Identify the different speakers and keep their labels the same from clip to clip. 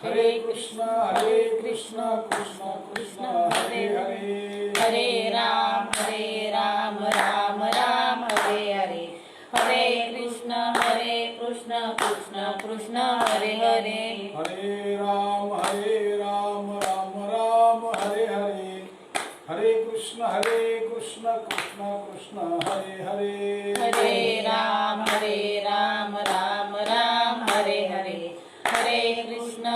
Speaker 1: हरे कृष्ण कृष्ण कृष्ण हरे हरे,
Speaker 2: हरे राम राम राम हरे हरे, हरे कृष्ण कृष्ण कृष्ण हरे हरे,
Speaker 1: हरे राम राम राम हरे हरे, हरे कृष्ण कृष्ण कृष्ण हरे हरे,
Speaker 2: हरे राम राम राम हरे हरे, हरे कृष्ण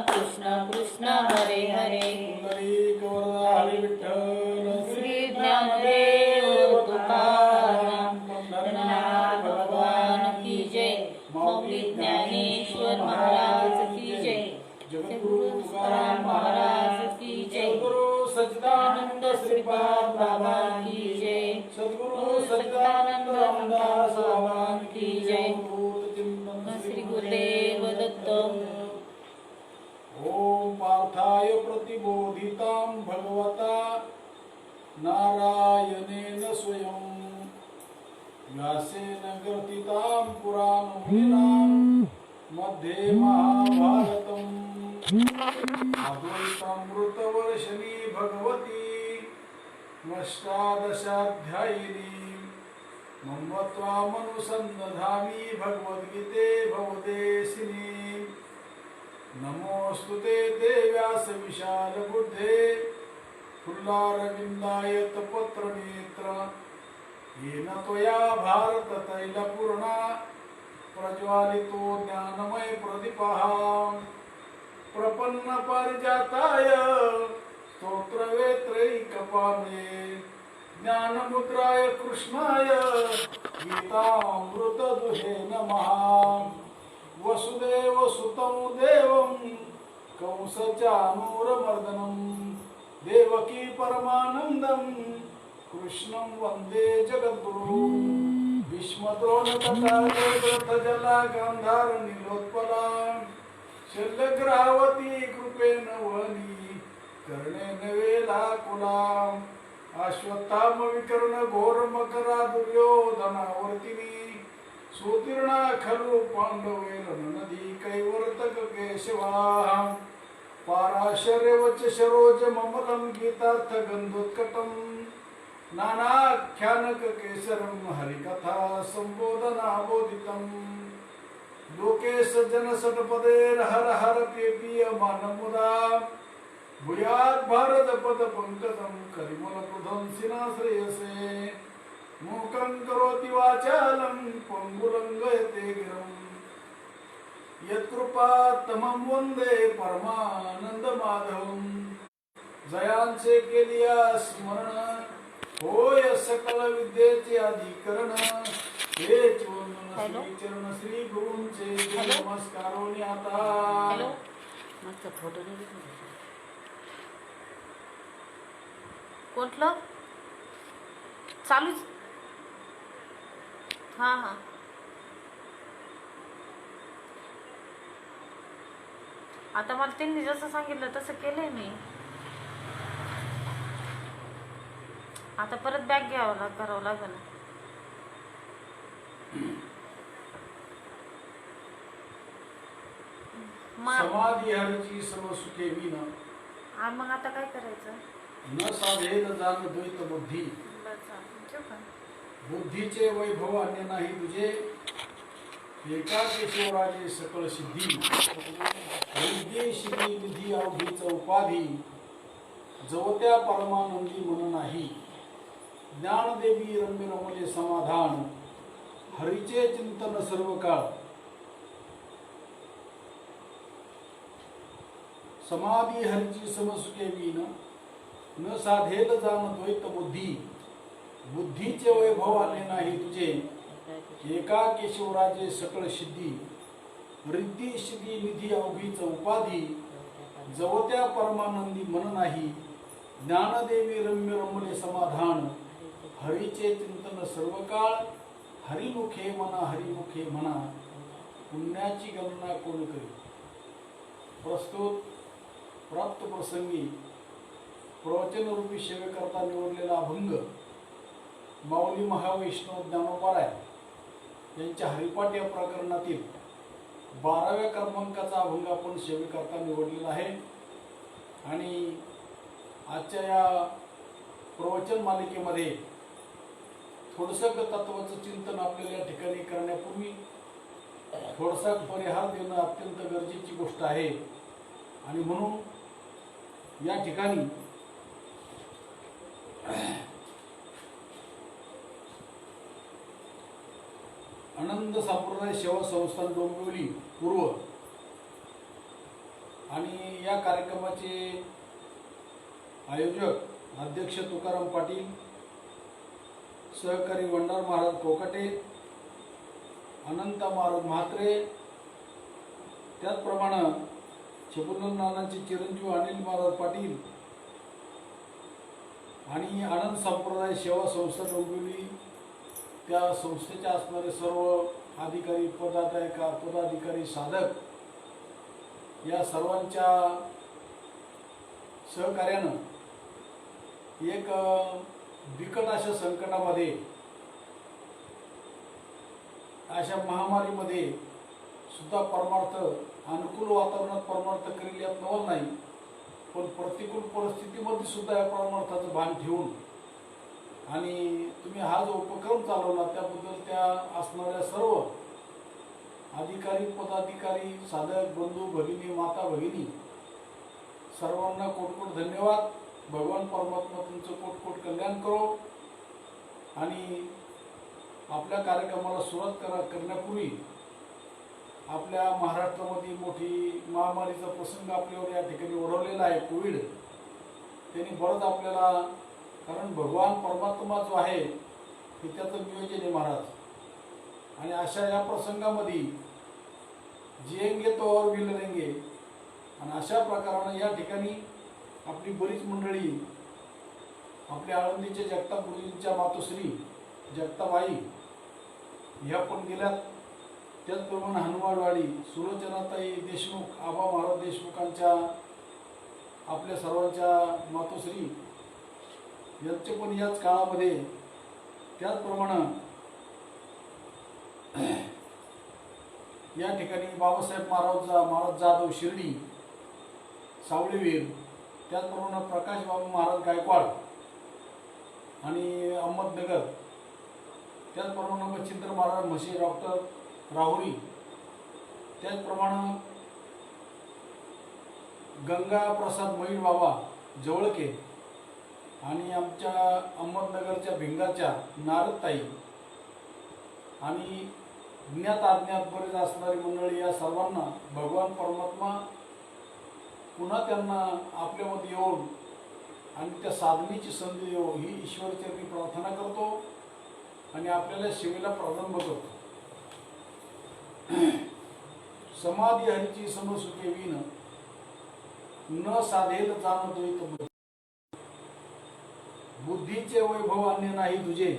Speaker 2: कृष्ण कृष्ण हरे हरे,
Speaker 1: पुंडलीक वरदा हरी विठ्ठल
Speaker 2: श्री ज्ञानदेव तुकाराम पंढरीनाथ भगवान की जय, मौली ज्ञानेश्वर महाराज की जय, जगद्गुरु तुकाराम महाराज की जय,
Speaker 1: सद्गुरु सच्चिदानंद श्रीपाद
Speaker 2: बाबा की जय,
Speaker 1: सद्गुरु सच्चिदानंद रामदास बाबा
Speaker 2: की जय, श्री गुरुदेव दत्त।
Speaker 1: ओम पार्थाय प्रतिबोधितां भगवता नारायणेन स्वयं व्यासेन ग्रथितां पुराणमुनिनां मध्ये महाभारतम् अद्वैतामृतवर्षिणी भगवती अष्टादशाध्यायिनी मन्वत्वामनुसन्दधामि भगवद्गीते भवदेशिनी। नमोस्तुते देव्यास विशालबुद्धे फुल्लारविन्दायतपत्रनेत्र येन त्वया भारततैलपूर्णा प्रज्वालितो ज्ञानमय प्रदीपः प्रपन्नपारिजाताय स्तोत्रवेत्रैकपाणे ज्ञानमुद्राय कृष्णाय गीतामृतदुहे नमः। वसुदेवसुतं देवं कंसचानूरमर्दनं देवकी परमानन्दं कृष्णं वन्दे जगद्गुरुं। भीष्मद्रोणतथा जयद्रथजला गान्धारनीलोत्पला शल्यग्रावती कृपेण वनी कर्णेन वेलाकुलाम् अश्वत्थाम विकर्ण घोर मकरा दुर्योधनावर्तिनी सुतीर्णा खलु पांडवेन नदी कैवर्तक केशवा पाराशर्यवच सरोज ममलं गीतार्थ गंधोत्कटं नानाख्यानक केसरं हरिकथा संबोधनाबोधितं लोके सज्जन सटपदेर हर हर पेपीयमानमुदा भूयात् भारत पद पंकजं करिमल प्रध्वंसिना श्रेयसे मूकं करोति वाचालं पंगुलंघयते गिरं यत्कृपातमं वन्दे परमानंदमाधवं। जयांचे केलिया स्मरण होय सकल विद्येचे अधिकरण हे चोंदन श्री चरण श्री गुरूंचे नमस्कारोनी आता
Speaker 2: मस्त फोटो कुठलं चालूच हां हां आता मला त्यांनी जसं सांगितलं तसं केलंय मी. आता परत बॅग करावं लागेल.
Speaker 1: समाधी हरीची सर्व सुखे विन
Speaker 2: मग आता काय करायचं.
Speaker 1: न साधेल जाण द्वैत बुद्धी बुद्धीचे वैभव अन्य नाही तुझे एका केशवराजे सकळ सिद्धी विद्ये शिवी निधी अवघीच उपाधी जवत्या परमानंदी मन नाही ज्ञानदेवी रम्य रमले समाधान हरीचे चिंतन सर्व काळ समाधी हरीची समसुखे विन न साधेल जाण द्वैत बुद्धी बुद्धीचे वैभव आले नाही तुझे एका केशवराजे सकळ सिद्धी रिद्धी सिद्धी निधी अवघीच उपाधी जवत्या परमानंदी मन नाही ज्ञानदेवी रम्य रमले समाधान हरीचे चिंतन सर्व काळ हरिमुखे हरिमुखे म्हणा पुण्याची गणना कोण करी. प्रस्तुत प्राप्त प्रसंगी प्रवचन रूपी सेवेकरता निवडलेला अभंग माऊली महावैष्णव ज्ञानोबाराय यांच्या हरिपाठ या प्रकरणातील 12व्या क्रमांकाचा अभंग आपण सेवेकरता निवडलेला आहे आणि आजच्या या प्रवचन मालिकेमध्ये थोडंसं तत्वाचं चिंतन आपल्याला या ठिकाणी करण्यापूर्वी थोडासा परिहार देणं अत्यंत गरजेची गोष्ट आहे आणि म्हणून या ठिकाणी आनंद संप्रदाय सेवा संस्थान डोंबिवली पूर्व आणि या कार्यक्रमाचे आयोजक अध्यक्ष तुकाराम पाटील, सहकारी वंडार महाराज कोकाटे, अनंता महाराज म्हात्रे, त्याचप्रमाणे छकुंदन नानांचे चिरंजीव अनिल महाराज पाटील आणि आनंद संप्रदाय सेवा संस्था डोंबिवली त्या संस्थेच्या असणारे सर्व अधिकारी पदाधिकारी साधक या सर्वांच्या सहकार्यानं एक बिकट अशा संकटामध्ये, अशा महामारीमध्ये सुद्धा परमार्थ अनुकूल वातावरणात परमार्थ करेल यात नवल नाही, पण प्रतिकूल परिस्थितीमध्ये सुद्धा या परमार्थाचं भान ठेवून आणि तुम्ही हा जो उपक्रम चालवला त्याबद्दल त्या असणाऱ्या सर्व अधिकारी पदाधिकारी साधक बंधू भगिनी माता भगिनी सर्वांना कोटकोट धन्यवाद. भगवान परमात्मा तुमचं कोटकोट कल्याण करो आणि आपल्या कार्यक्रमाला सुरुवात करण्यापूर्वी आपल्या महाराष्ट्रामध्ये मोठी महामारीचा प्रसंग आपल्यावर या ठिकाणी ओढवलेला आहे कोविड. त्यांनी बरंच आपल्याला, कारण भगवान परमात्मा जो आहे हे त्याचं नियोजन आहे महाराज. आणि अशा या प्रसंगामध्ये जिएंगे तो और भी लढेंगे आणि अशा प्रकारानं या ठिकाणी आपली बरीच मंडळी, आपल्या आळंदीच्या जगताप गुरुजींच्या मातोश्री जगताबाई ह्या पण गेल्यात. त्याचप्रमाणे हनुमानवाडी सुलोचनाताई देशमुख, आबा महाराज देशमुखांच्या आपल्या सर्वांच्या मातोश्री यांचे पण याच काळामध्ये. त्याचप्रमाणे या ठिकाणी बाबासाहेब महाराज जाधव शिर्डी सावळीवीर, त्याचप्रमाणे प्रकाश बाबू महाराज गायकवाड आणि अहमदनगर, त्याचप्रमाणे मच्छिंद्र महाराज म्हशी डॉक्टर राहुरी, त्याचप्रमाणे गंगा प्रसाद मैड बाबा जवळके आणि आमच्या अहमदनगरच्या भिंगाच्या नारदताई आणि ज्ञात अज्ञात बरेच असणारी मंडळी, या सर्वांना भगवान परमात्मा पुन्हा त्यांना आपल्यामध्ये येऊन आणि त्या साधनेची संधी देऊ ही ईश्वरचरणी प्रार्थना करतो आणि आपल्याला सेवेला प्रारंभ करतो. समाधी हरीची समसुखे विन न साधेल जाणतोय बुद्धीचे वैभव अन्य नाही तुझे,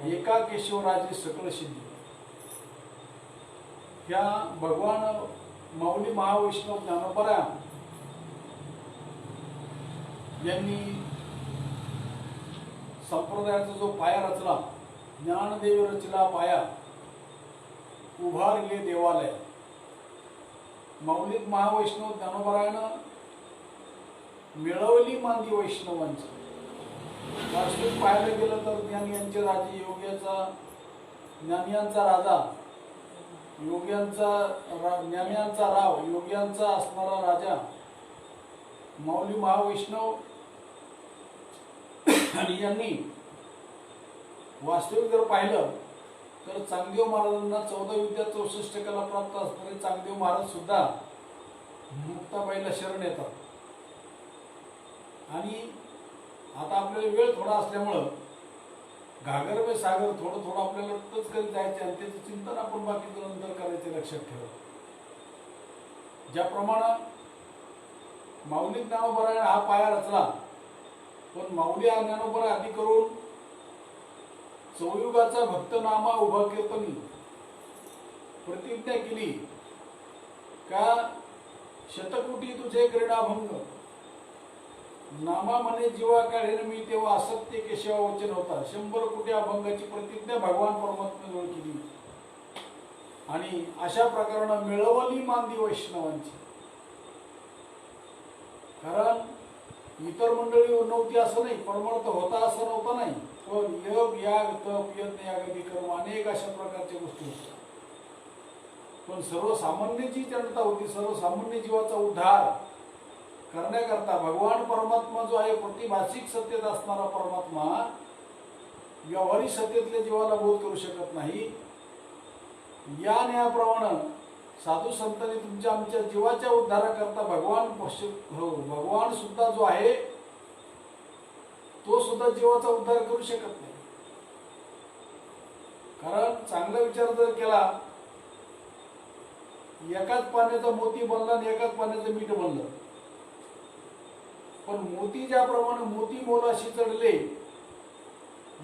Speaker 1: एका केशवराजे सकळ सिद्धी. ह्या भगवान माऊली महावैष्णव ज्ञानोबा यांनी संप्रदायाचा जो पाया रचला, ज्ञानदेव रचला पाया उभारले देवालय. माऊलीत महावैष्णव ज्ञानोबरायानं मिळवली मांदी वैष्णवांची. वास्तविक पाहायला गेलं तर ज्ञान यांचे राजे, ज्ञानियांचा राजा, ज्ञानियांचा राव, योग्यांचा असणारा राजा माऊली महावैष्णव. आणि यांनी वास्तविक जर पाहिलं तर चांगदेव महाराजांना 14 विद्या 64 कला प्राप्त असणारे चांगदेव महाराज सुद्धा मुक्ताबाईला शरण येतात. आणि आता आपल्याला वेळ थोडा असल्यामुळं घागर वे सागर थोडं आपल्याला टच करीत जायचे आणि त्याचं चिंतन आपण बाकीचं नंतर करायचे लक्षात ठेवा. ज्याप्रमाणे माऊली ज्ञानोबरायाने हा पाया रचला, पण माऊली हा ज्ञानोबराय आधी करून चौयुगाचा भक्तनामा उभा कीर्तनी प्रतिज्ञा केली का शतकोटी तुझे क्रीडाभंग नामा म्हणे जीवा काढेन मी तेव्हा असत्य केशवा वचन होता. 100 कोटी अभंगाची प्रतिज्ञा भगवान परमात्म्याजवळ केली. आणि अशा प्रकारानं मिळवली मांदी वैष्णवांची. कारण इतर मंडळी नव्हती असं नाही, परमार्थ होता असं नव्हतं नाही, पण योग याग तप यज्ञ यागादी कर्म अनेक अशा प्रकारच्या गोष्टी होत्या. पण सर्वसामान्य जी जनता होती, सर्वसामान्य जीवाचा उद्धार करण्याकरता भगवान परमात्मा जो आहे, प्रतिभाषिक सत्तेत असणारा परमात्मा व्यावहारिक सत्तेतल्या जीवाला बोध करू शकत नाही. या न्यायाप्रमाणे साधू संतांनी तुमच्या आमच्या जीवाच्या उद्धाराकरता भगवान सुद्धा जो आहे तो सुद्धा जीवाचा उद्धार करू शकत नाही. कारण चांगला विचार जर केला, एकाच पाण्याचा मोती बनला आणि एकाच पाण्याचं मीठ बनलं, पण मोती ज्याप्रमाणे मोती मोलाशी चढले,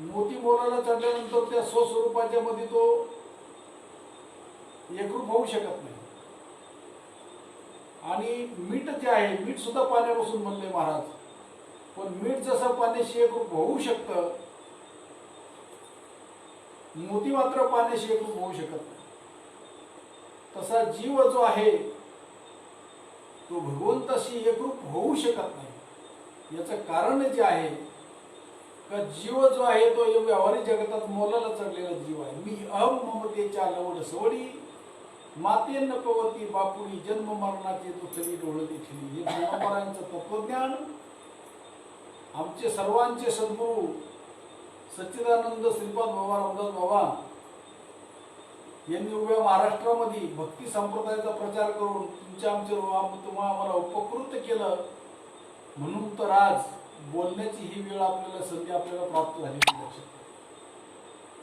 Speaker 1: मोती मोलाला चढल्यानंतर त्या स्वस्वरूपाच्या मध्ये तो एकरूप होऊ शकत नाही. आणि मीठ जे आहे, मीठ सुद्धा पाण्यापासून बनले महाराज, पण मीठ जसं पाण्याशी एकरूप होऊ शकतं, मोती मात्र पाण्याशी एकरूप होऊ शकत नाही. तसा जीव जो आहे तो भगवंताशी एकरूप होऊ शकत नाही. याचं कारण जे आहे का जीव जो आहे तो व्यावहारिक जगतात मोलाला चढलेला जीव आहे. मी अहम ममतेच्या लवड सवडी माते नपवती बापुडी जन्म मरणाचे दुसरी डोळती ठेवी. हे ज्ञानोबारायांचं तत्वज्ञान आमचे सर्वांचे सद्गुरू सच्चिदानंद श्रीपाद बाबा रामदास बाबा यांनी उभ्या महाराष्ट्रामध्ये भक्ती संप्रदायाचा प्रचार करून तुम्हाला आम्हाला उपकृत केलं. म्हणून तर आज बोलण्याची ही वेळ आपल्याला संधी आपल्याला प्राप्त झाली.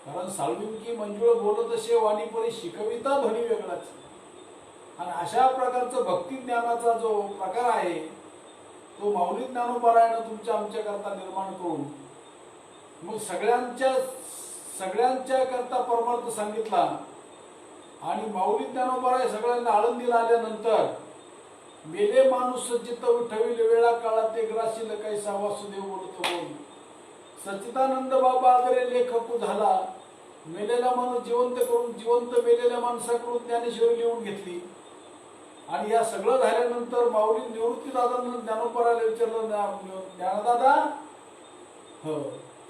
Speaker 1: कारण साळविंकी मंजुळ बोलत असे वाणी परी शिकविता ध्वनी वेगळाच. आणि अशा प्रकारचं भक्ती ज्ञानाचा जो प्रकार आहे तो माऊली ज्ञानोबारायानं तुमच्या आमच्याकरता निर्माण करून मग सगळ्यांच्या करता परमार्थ सांगितला. आणि माऊली ज्ञानोबाराय सगळ्यांना आळंदीला आल्यानंतर मेले माणूस जित विठविल वेळा काळा ते ग्रासील कैसा वासुदेव बोलतो बोल. सच्चिदानंद बाबा आगरे लेखक झाला. मेलेला माणूस जिवंत करून जिवंत मेलेल्या माणसाकडून ज्ञानेश्वरी लिहून घेतली. आणि या सगळं झाल्यानंतर माऊली निवृत्ती दादांना ज्ञानोबारायला विचारलं, ज्ञानदादा हो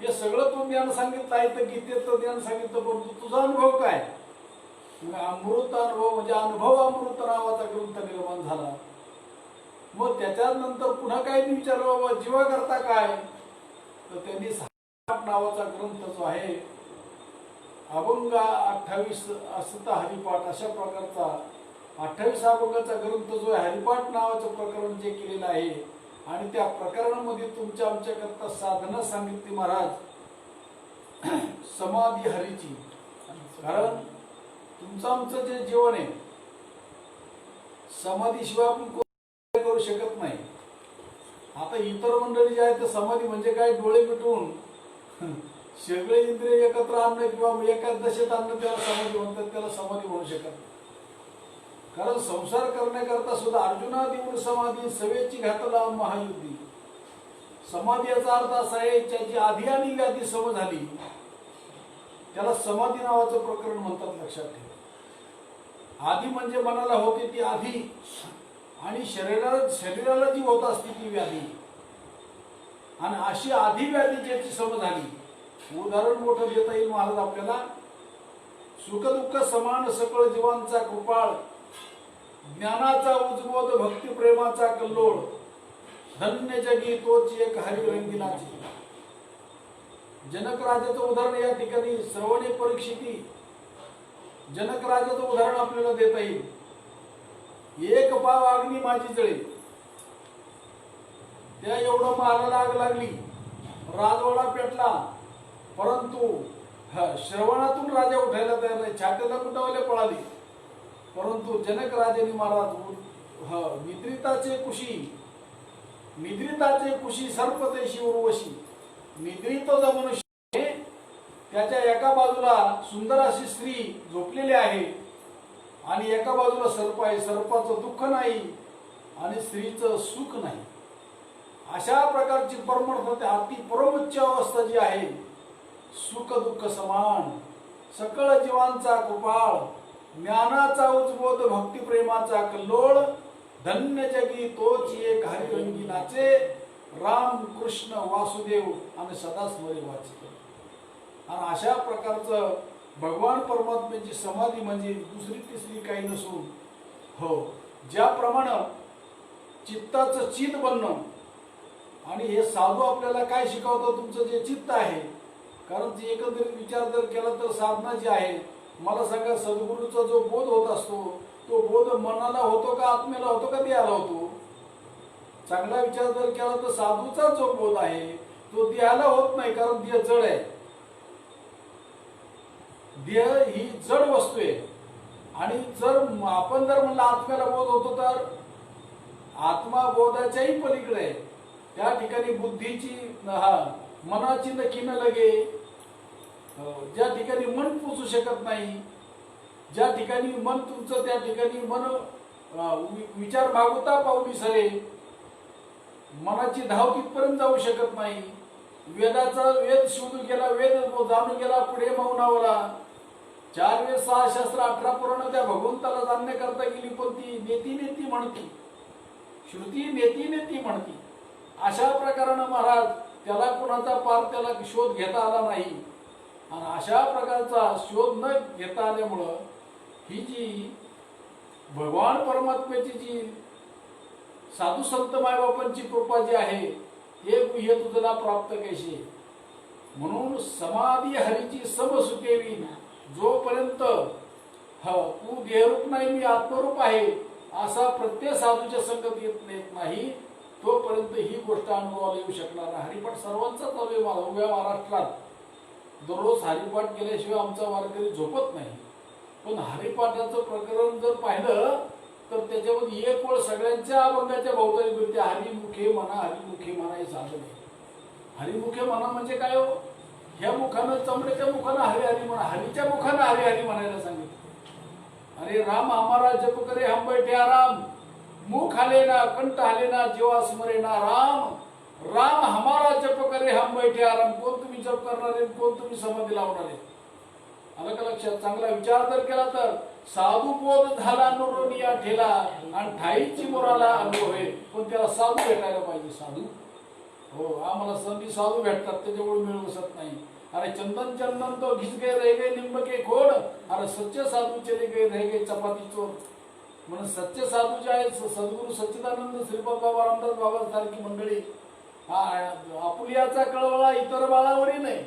Speaker 1: हे सगळं तू ज्ञान सांगितलं आहे तर गीतेचं ज्ञान सांगितलं, पण तुझा अनुभव काय? अमृत अनुभव म्हणजे अनुभव अमृत नावाचा ग्रंथ निर्माण झाला. मग त्याच्यानंतर पुन्हा काय विचारलं, बाबा जीवा करता काय? तर त्यांनी नावाचा ग्रंथ जो आहे अभंग 28 असता हरिपाठ अशा प्रकारचा 28 अभंगाचा ग्रंथ जो आहे हरिपाठ नावाचं प्रकरण जे केलेलं आहे. आणि त्या प्रकरणामध्ये तुमच्या आमच्याकरता साधना सांगितली महाराज समाधी हरीची. कारण तुमचं आमचं जे जीवन आहे समाधीशिवाय आपण करू शकत नाही. आता इतर मंडळी जे आहेत समाधी म्हणजे काय, डोळे मिटून सगळे इंद्रिय एकत्र आणणं किंवा एकाच दशेत आणणं त्याला समाधी म्हणतात, त्याला समाधी म्हणू शकत नाही. कारण संसार करण्याकरता सुद्धा अर्जुना देऊन समाधी सवेची घातला महायुद्धी. समाधी याचा अर्थ असा आहे ज्याची आधी आणि व्याधी सम झाली त्याला समाधी नावाचं प्रकरण म्हणतात. लक्षात ठेवा, आधी म्हणजे मनाला होते ती आधी आणि शरीराला जी होत असते ती व्याधी. आणि अशी आधी व्याधी ज्याची सम झाली, उदाहरण मोठं देता येईल महाराज आपल्याला. सुखदुःख समान सकळ जीवांचा कृपाळ, ज्ञानाचा उजबोध भक्ती प्रेमाचा कल्लोळ, धन्य जगी तोच एक हरिरंगिनाची. जनक राजाचं उदाहरण या ठिकाणी श्रवणे परीक्षिती जनक राजाचं उदाहरण आपल्याला देता येईल. एक पाव अग्नी माझी जळे, त्या एवढं महालाला आग लागली, राजवाडा पेटला, परंतु श्रवणातून राजा उठायला तयार नाही, छात्याला कुटावले पळाली. परंतु जनक राजाने महाराज निद्रिताचे कुशी सर्पतेशी उर्वशी. निद्रित जो मनुष्य त्याच्या एका बाजूला सुंदर अशी स्त्री झोपलेली आहे आणि एका बाजूला सर्प आहे. सर्पाचं दुःख नाही आणि स्त्रीचं सुख नाही. अशा प्रकारची परमार्थ अति परमोच्च अवस्था जी आहे, सुख दुःख समान, सकळ जीवांचा कृपाळ, ज्ञानाचा उजबोध भक्तिप्रेमाचा कल्लोळ, धन्य जगी तोच एक हरिरंगी नाचे, राम कृष्ण वासुदेव आणि सदा स्मरे वाचिते. आणि अशा प्रकारचं भगवान परमात्म्याची समाधी म्हणजे दुसरी तिसरी काही नसून, हो, ज्याप्रमाणे चित्ताचं चित बनणं. आणि हे साधू आपल्याला काय शिकवतं, तुमचं जे चित्त आहे, कारण ते एकंदरीत विचार जर केला तर साधना जी आहे, मला सांगा सद्गुरूचा जो बोध होत असतो तो बोध मनाला होतो का आत्म्याला होतो का देहाला होतो? चांगला विचार जर केला तर साधूचा जो बोध आहे तो देहाला होत नाही, कारण देह जड आहे. देह ही जड वस्तू आहे. आणि जर आपण जर म्हणलं आत्म्याला बोध होतो तर आत्मा बोधाच्याही पलीकडे आहे. त्या ठिकाणी बुद्धीची मनाची नक्की न लगे, ज्या ठिकाणी मन पोचू शकत नाही, ज्या ठिकाणी मन तुमचं त्या ठिकाणी मन विचार मागवता पावली सरे, मनाची धाव तिथपर्यंत जाऊ शकत नाही. वेदाचा वेद शोधू गेला, वेद जाणून गेला, पुढे मौनावला. 4 वेद 6 शास्त्र 18 पुराण त्या भगवंताला जाणण्या करता गेली, पण ती नेती म्हणती, श्रुती नेती म्हणती. अशा प्रकारानं महाराज त्याला कुणाचा पार त्याला शोध घेता आला नाही. आणि अशा प्रकारचा शोध न घेता आल्यामुळं ही जी भगवान परमात्म्याची जी साधू संत मायबापांची कृपा जी आहे हे गुह्य तुझला प्राप्त कैसे. म्हणून समाधी हरीची समसुकेवी, जोपर्यंत तू देहरूप नाही मी आत्मरूप आहे असा प्रत्येक साधूच्या संगत येत नाही, तोपर्यंत ही गोष्ट अनुभवाला येऊ शकणार नाही. हरिपाठ सर्वांचा चालू आहे उभ्या महाराष्ट्रात. दररोज हरिपाठ केल्याशिवाय आमचा वारकरी झोपत नाही. पण हरिपाठाचं प्रकरण जर पाहिलं तर त्याच्यामध्ये एक वेळ सगळ्यांच्या अभंगाच्या भोवताली फिरते, हरिमुखे म्हणा हरिमुखे म्हणा हे साधन आहे. हरिमुखे म्हणा म्हणजे काय हो? ह्या मुखानं चमड्याच्या मुखानं हरी हरी म्हणा, हरीच्या मुखानं हरी हरी म्हणायला सांगितलं. अरे राम हमारा जप करे हम बैठे आराम, मुख हले ना कंठ हले ना जीवा स्मरे ना राम, राम हमारा जप करे हम बैठे आराम. कोण तुम्ही जप करणारे, कोण तुम्ही समाधी लावणारे? आलं का लक्षात? चांगला विचार जर केला तर साधू बोध झाला नुरोनिया ठेला आणि ठाईची मुराला अनुभव आहे. पण त्याला साधू भेटायला पाहिजे. साधू, हो, आम्हाला संधी साधू भेटतात त्याच्यामुळे मिळू बसत नाही. अरे चंदन तो घिस गए रह गए निंब के खोड, अरे सच्चे साधू चले गए रह गए चपाती चोर. म्हणून सच्चे साधू जे आहेत सद्गुरू सच्चिदानंद श्रीपाद बाबा रामदास बाबा सारखी मंडळी, आपुलियाचा कळवळा इतर बाळावरी नाही.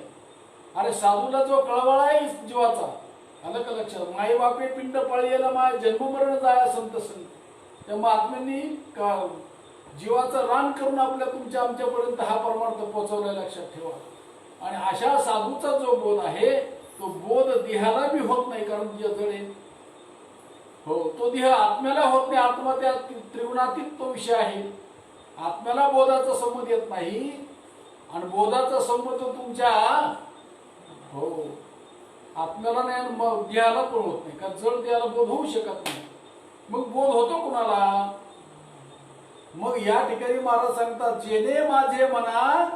Speaker 1: अरे साधूला जो कळवळा आहे जीवाचा, आलं का लक्षात? माई बापे पिंड पळीला माय जन्ममरण जाया संत संत. त्या महात्म्यांनी जीवाचं रान करून आपल्या तुमच्या आमच्यापर्यंत हा परमार्थ पोहोचवला, लक्षात ठेवा. आणि अशा साधूचा जो बोध आहे तो बोध देहाला बी होत नाही, कारण देह जड आहे. हो, तो देह आत्म्याला होत नाही. आत्मा त्या त्रिगुणातीत तो विषय आहे. आत्म्याला बोधाचा संबंध येत नाही आणि बोधाचा संबंध तुमच्या हो आत्म्याला नाही, मग देहाला पण होत नाही. कारण जड देहाला बोध होऊ शकत नाही. मग बोध होतो कुणाला? मग या ठिकाणी महाराज सांगतात, जेने माझे मना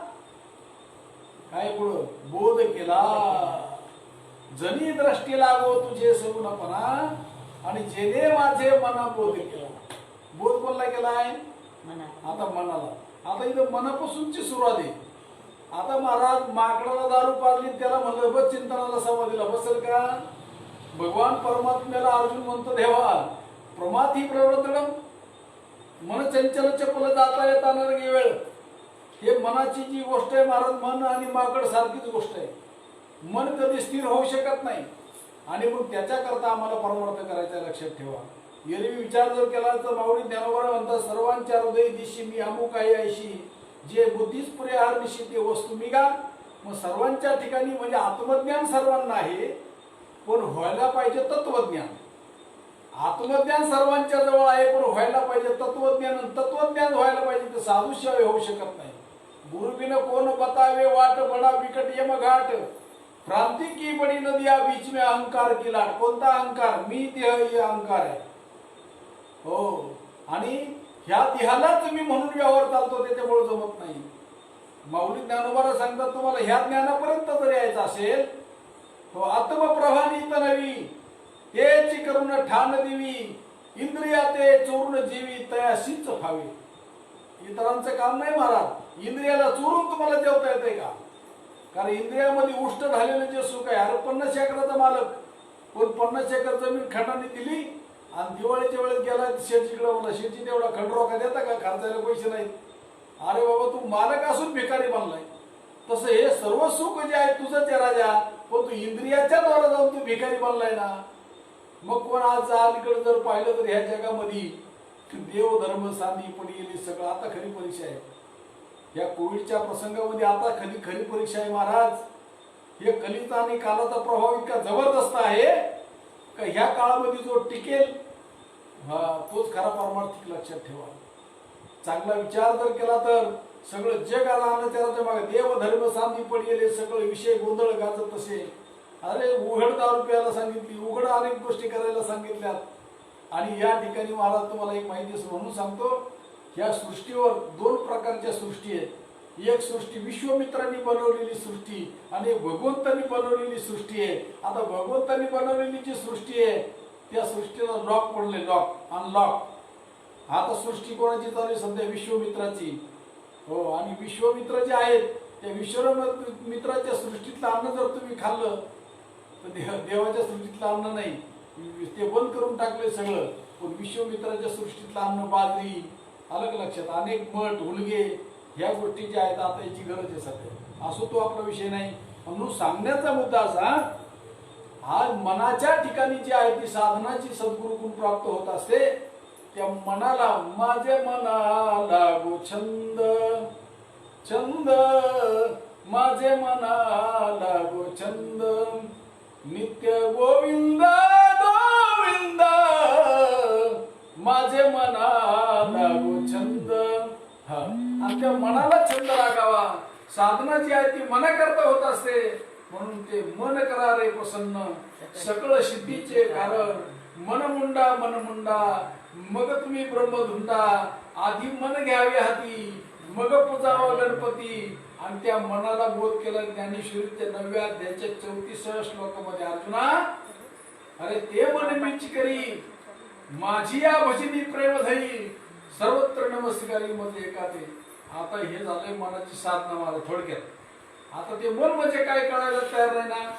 Speaker 1: काय पुढं बोध केला, जनी दृष्टी लागो तुझे सगुणपणा, आणि जेने माझे मना बोध केला. बोध कोणला केलाय? आता मनाला. आता इथं मनापासूनची सुरुवात आहे. आता महाराज माकडाला दारू पाजली, त्याला म्हणलं बस चिंतनाला समाधीला बसेल का? भगवान परमात्म्याला अर्जुन म्हणतो, देवा प्रमाथी प्रवर्तनम, मन चंचल चपल जाता येता नरगे वेळ. हे मनाची जी गोष्ट आहे महाराज, मन आणि माकड सारखीच गोष्ट आहे. मन कधी स्थिर होऊ शकत नाही. आणि मग त्याच्याकरता आम्हाला परमार्थ करायचा, लक्षात ठेवा. एरवी विचार जर केला तर माऊली ज्ञानोबा म्हणतात, सर्वांच्या हृदय दिशी मी अमुक आहे ऐशी, जे बुद्धीच पुरे हार निशी ते वस्तू मी गा. मग सर्वांच्या ठिकाणी म्हणजे आत्मज्ञान सर्वांना आहे, पण व्हायला पाहिजे तत्वज्ञान. आत्मज्ञान सर्वांच्या जवळ आहे, पण व्हायला पाहिजे तत्वज्ञान. तत्वज्ञान व्हायला पाहिजे तर साधूशिवाय होऊ शकत नाही. गुरुबिन कोण बतावे वाट, बडा बिकट यम घाट, क्रांती की बडी नदिया बीच में अहंकार की लाट. कोणता अहंकार? मी देह हे अहंकार आहे. हो, आणि ह्या देहालाच मी म्हणून व्यवहार चालतो, त्याच्यामुळे जमत नाही. माऊली ज्ञानोबाला सांगतात, तुम्हाला ह्या ज्ञानापर्यंत जर यायचं असेल तो आत्मप्रभानित नवी, हेची करून ठाण देवी इंद्रिया ते चोरून जीवी तयाशीच फावे. इतरांचं काम नाही महाराज, इंद्रियाला चोरून तुम्हाला जेवता येते का? कारण इंद्रियामध्ये उष्ट झालेलं जे सुख आहे, अरे 50 एकराचा मालक, पण 50 एकर जमीन खंडाने दिली आणि दिवाळीच्या वेळेस गेला शेतीकडे म्हणला, शेती तेवढा खंड रोखा देता का? खर्चायला पैसे नाहीत. अरे बाबा, तू मालक असून भिकारी बनलाय. तसं हे सर्व सुख जे आहे तुझंच आहे राजा, पण तू इंद्रियाच्या द्वारा जाऊन तू भिकारी बनलाय ना. मग कोण आज अलीकडे जर पाहिलं तर ह्या जगामध्ये देव धर्म सांदी पडी गेली सगळं. आता खरी परीक्षा आहे या कोविडच्या प्रसंगामध्ये, आता खरी परीक्षा आहे महाराज. हे कलिता आणि कालाचा प्रभाव इतका जबरदस्त आहे का ह्या काळामध्ये जो टिकेल तोच खरा परमार्थिक. लक्षात ठेवा, चांगला विचार जर केला तर सगळं जग राहणं त्याच्या मागे. देव धर्म सांदी पडी गेले सगळे विषय गोंधळ गाजत तसे. अरे उघड 10 रुपयाला सांगितली, उघड अनेक गोष्टी करायला सांगितल्यात. आणि या ठिकाणी महाराज तुम्हाला एक माहिती म्हणून सांगतो, या सृष्टीवर 2 प्रकारच्या सृष्टी आहेत. एक सृष्टी विश्वमित्रांनी बनवलेली सृष्टी आणि भगवंतांनी बनवलेली सृष्टी आहे. आता भगवंतांनी बनवलेली जी सृष्टी आहे त्या सृष्टीला लॉक पडले, लॉक अनलॉक. आता सृष्टी कोणाची चालू आहे सध्या? विश्वमित्राची. हो, आणि विश्वमित्र जे आहेत त्या विश्वमित्राच्या सृष्टीतलं अन्न जर तुम्ही खाल्लं तर देवाच्या सृष्टीतलं अन्न नाही, ते बंद करून टाकले सगळं. पण विश्वमित्राच्या सृष्टीतलं अन्न, बाजरी, अलग लक्षात, अनेक मठ हुलगे ह्या गोष्टी ज्या आहेत आता याची गरज आहे सध्या. असो तो आपला विषय नाही. म्हणून सांगण्याचा मुद्दा असा, आज मनाच्या ठिकाणी जी आहे ती साधनाची सद्गुरूकडून प्राप्त होत असते. त्या मनाला माझे मना लागो छंद, छंद माझे मना लागो छंद, नित्य गोविंद गोविंद माझे मना लागो छंद. आणि त्या मनाला छंद लागावा. साधना जी आहे ती मना करता होत असते. म्हणून ते मन करा रे प्रसन्न, सकळ सिद्धीचे कारण. मनमुंडा मनमुंडा मग तुम्ही ब्रह्मधुंडा. आधी मन घ्यावे हाती, मग पूजावा गणपती. आणि त्या मनाला बोध केला ज्ञानेश्वरीच्या 9व्या अध्यायाच्या 34व्या श्लोकामध्ये. अर्जुना, अरे ते मन मीच करी, माझी या भजनी प्रेम धरी, सर्वत्र नमस्कारी मध्ये एकाते. आता हे झालंय मनाची साधना मला थोडक्यात. आता ते मन म्हणजे काय कळायला तयार नाही ना.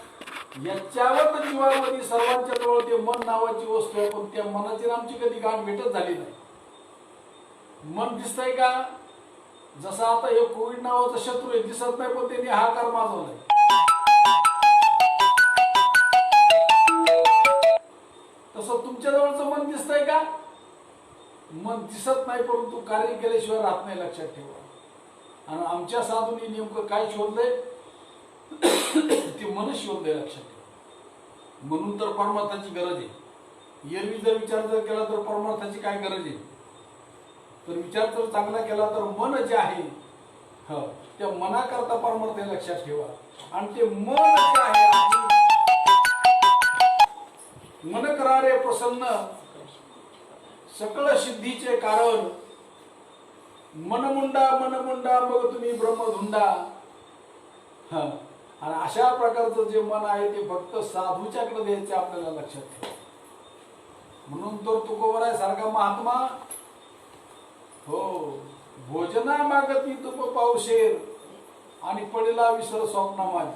Speaker 1: याच्यावर तर जीवामध्ये सर्वांच्या जवळ ते मन नावाची वस्तू आहे, पण त्या मनाची आमची कधी गाठ भेटत झाली नाही. मन दिसतंय का? जसा आता हे कोविड नावाचा शत्रू आहे, दिसत नाही पण त्यांनी हाकार माजवलाय. तसं तुमच्या जवळचं मन दिसतंय का? मन दिसत नाही, परंतु कार्य केल्याशिवाय राहत नाही. लक्षात ठेवा. आणि आमच्या साधूंनी नेमकं काय शोधलंय ते मन शोधलंय. लक्षात ठेवा. म्हणून तर परमार्थाची गरज आहे. एरवी जर विचार जर केला तर परमार्थाची काय गरज आहे? तर विचार जर चांगला केला तर मन जे आहे त्या मनाकरता परमार्थ हे लक्षात ठेवा. आणि ते मन जे आहे, मन करा रे प्रसन्न, सकळ सिद्धीचे कारण. मनमुंडा मनमुंडा मग तुम्ही ब्रह्मधुंडा. आणि अशा प्रकारचं जे मन आहे ते फक्त साधूच्याकडे द्यायचे आपल्याला. लक्षात ठेवा. म्हणून तर तुकोबराय सारखा महात्मा, हो, भोजना मागती तुप पावशेर आणि पडला विसर स्वप्ना माझी.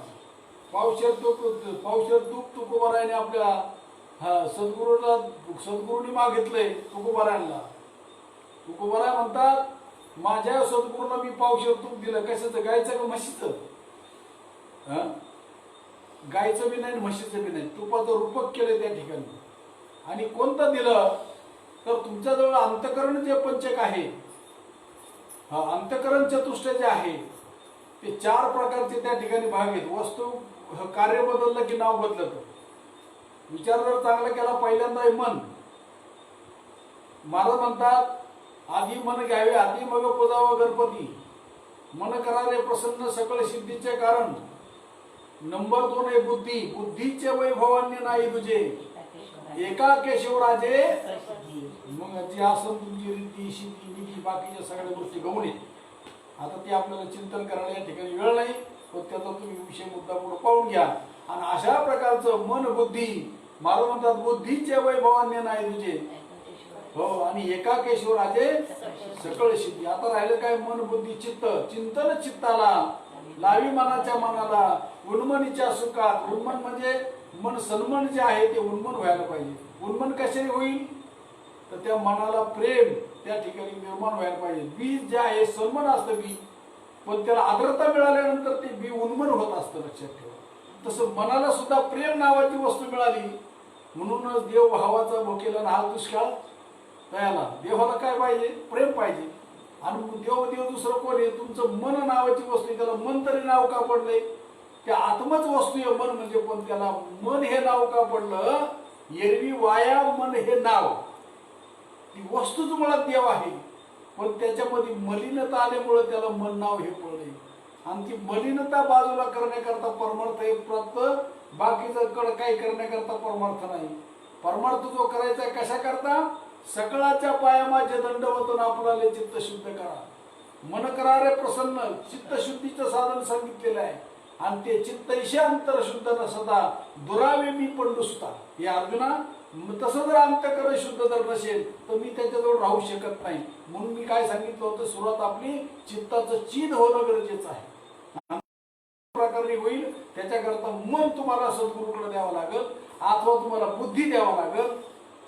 Speaker 1: पावशेर तूप तुकोबरायने आपल्या सद्गुरूंनी मागितलंय. तुकोबरायांना तुकोबराय म्हणतात, माझ्या सद्गुरूंना मी पावशेर तूप दिलं. कशाचं? गायचं का म्हशीचं? गायचं बी नाही, म्हशीचं बी नाही. तुपाचं रूपक केलं त्या ठिकाणी. आणि कोणतं दिलं तर तुमच्याजवळ अंतकरण जे पंचक आहे, अंतकरण चतुष्ट जे आहे ते 4 प्रकारचे त्या ठिकाणी भाग आहेत. वस्तू कार्य बदललं की नाव बदलत. विचार जर चांगला केला, पहिल्यांदा आहे मन. महाराज म्हणतात, आधी मन घ्यावे हाती, मग पूजावा गणपती. मन करा रे प्रसन्न, सकळ सिद्धीचे कारण. नंबर 2 आहे बुद्धी. बुद्धीचे वैभवान्य नाही तुझे, एका केशवराजे. मग जी असं तुमची रीती शिती नीती बाकीच्या सगळ्या गोष्टी गवणे. आता ते आपल्याला चिंतन करायला या ठिकाणी वेळ नाही, पण त्याचा तुम्ही विषय मुद्दा पुढे पाहून घ्या. आणि अशा प्रकारचं मन बुद्धी महाराज म्हणतात बुद्धीचे वैभवान्य नाही तुझे, हो, आणि एकाकेश्वर राजे सकळ सिद्धी. आता राहिलं काय? मन बुद्धी चित्त. चिंतन चित्ताला लावी मनाच्या मनाला उन्मनीच्या सुखात. उन्मन म्हणजे मन, सन्मन जे आहे ते उन्मन व्हायला पाहिजे. उन्मन कशाने होईल? तर त्या मनाला प्रेम त्या ठिकाणी निर्माण व्हायला पाहिजे. बीज जे आहे सन्मन असतं बी, पण त्याला आर्द्रता मिळाल्यानंतर ते बी उन्मन होत असतं. लक्षात ठेवा. तसं मनाला सुद्धा प्रेम नावाची वस्तू मिळाली, म्हणूनच देव भावाचा भुकेला हा दुष्काळ तयाला. देवाला काय पाहिजे? प्रेम पाहिजे. आणि देव देव दुसरं कोण आहे? तुमचं मन नावाची वस्तू. त्याला मन तरी नाव का पडलंय? त्या आत्मच वस्तू आहे मन म्हणजे. पण त्याला मन हे नाव का पडलं? एरवी वाया मन हे नाव. ती वस्तूच मुळात देव आहे, पण त्याच्यामध्ये मलिनता आल्यामुळे त्याला मन नाव हे पडले. आणि ती मलिनता बाजूला करण्याकरता परमार्थ हे प्राप्त, बाकीचं कड काही करण्याकरता परमार्थ नाही. परमार्थ जो करायचा आहे कशा करता? सकळाच्या पाया माझे दंडवतून आपल्याला चित्त शुद्ध करा. मन करा रे प्रसन्न. चित्तशुद्धीचं साधन सांगितलेलं आहे. आणि ते चित्त ईशा अंतर शुद्ध न सदा दुरावे मी पण नुसता. हे अर्जुना, तसं जर अंतःकरण शुद्ध जर नसेल तर मी त्याच्याजवळ राहू शकत नाही. म्हणून मी काय सांगितलं होतं, सुरुवात आपली चित्ताचं चीद होणं गरजेचं आहे. प्रकारे होईल त्याच्याकरता मन तुम्हाला सद्गुरूकडे द्यावं लागेल, अथवा तुम्हाला बुद्धी द्यावा लागेल,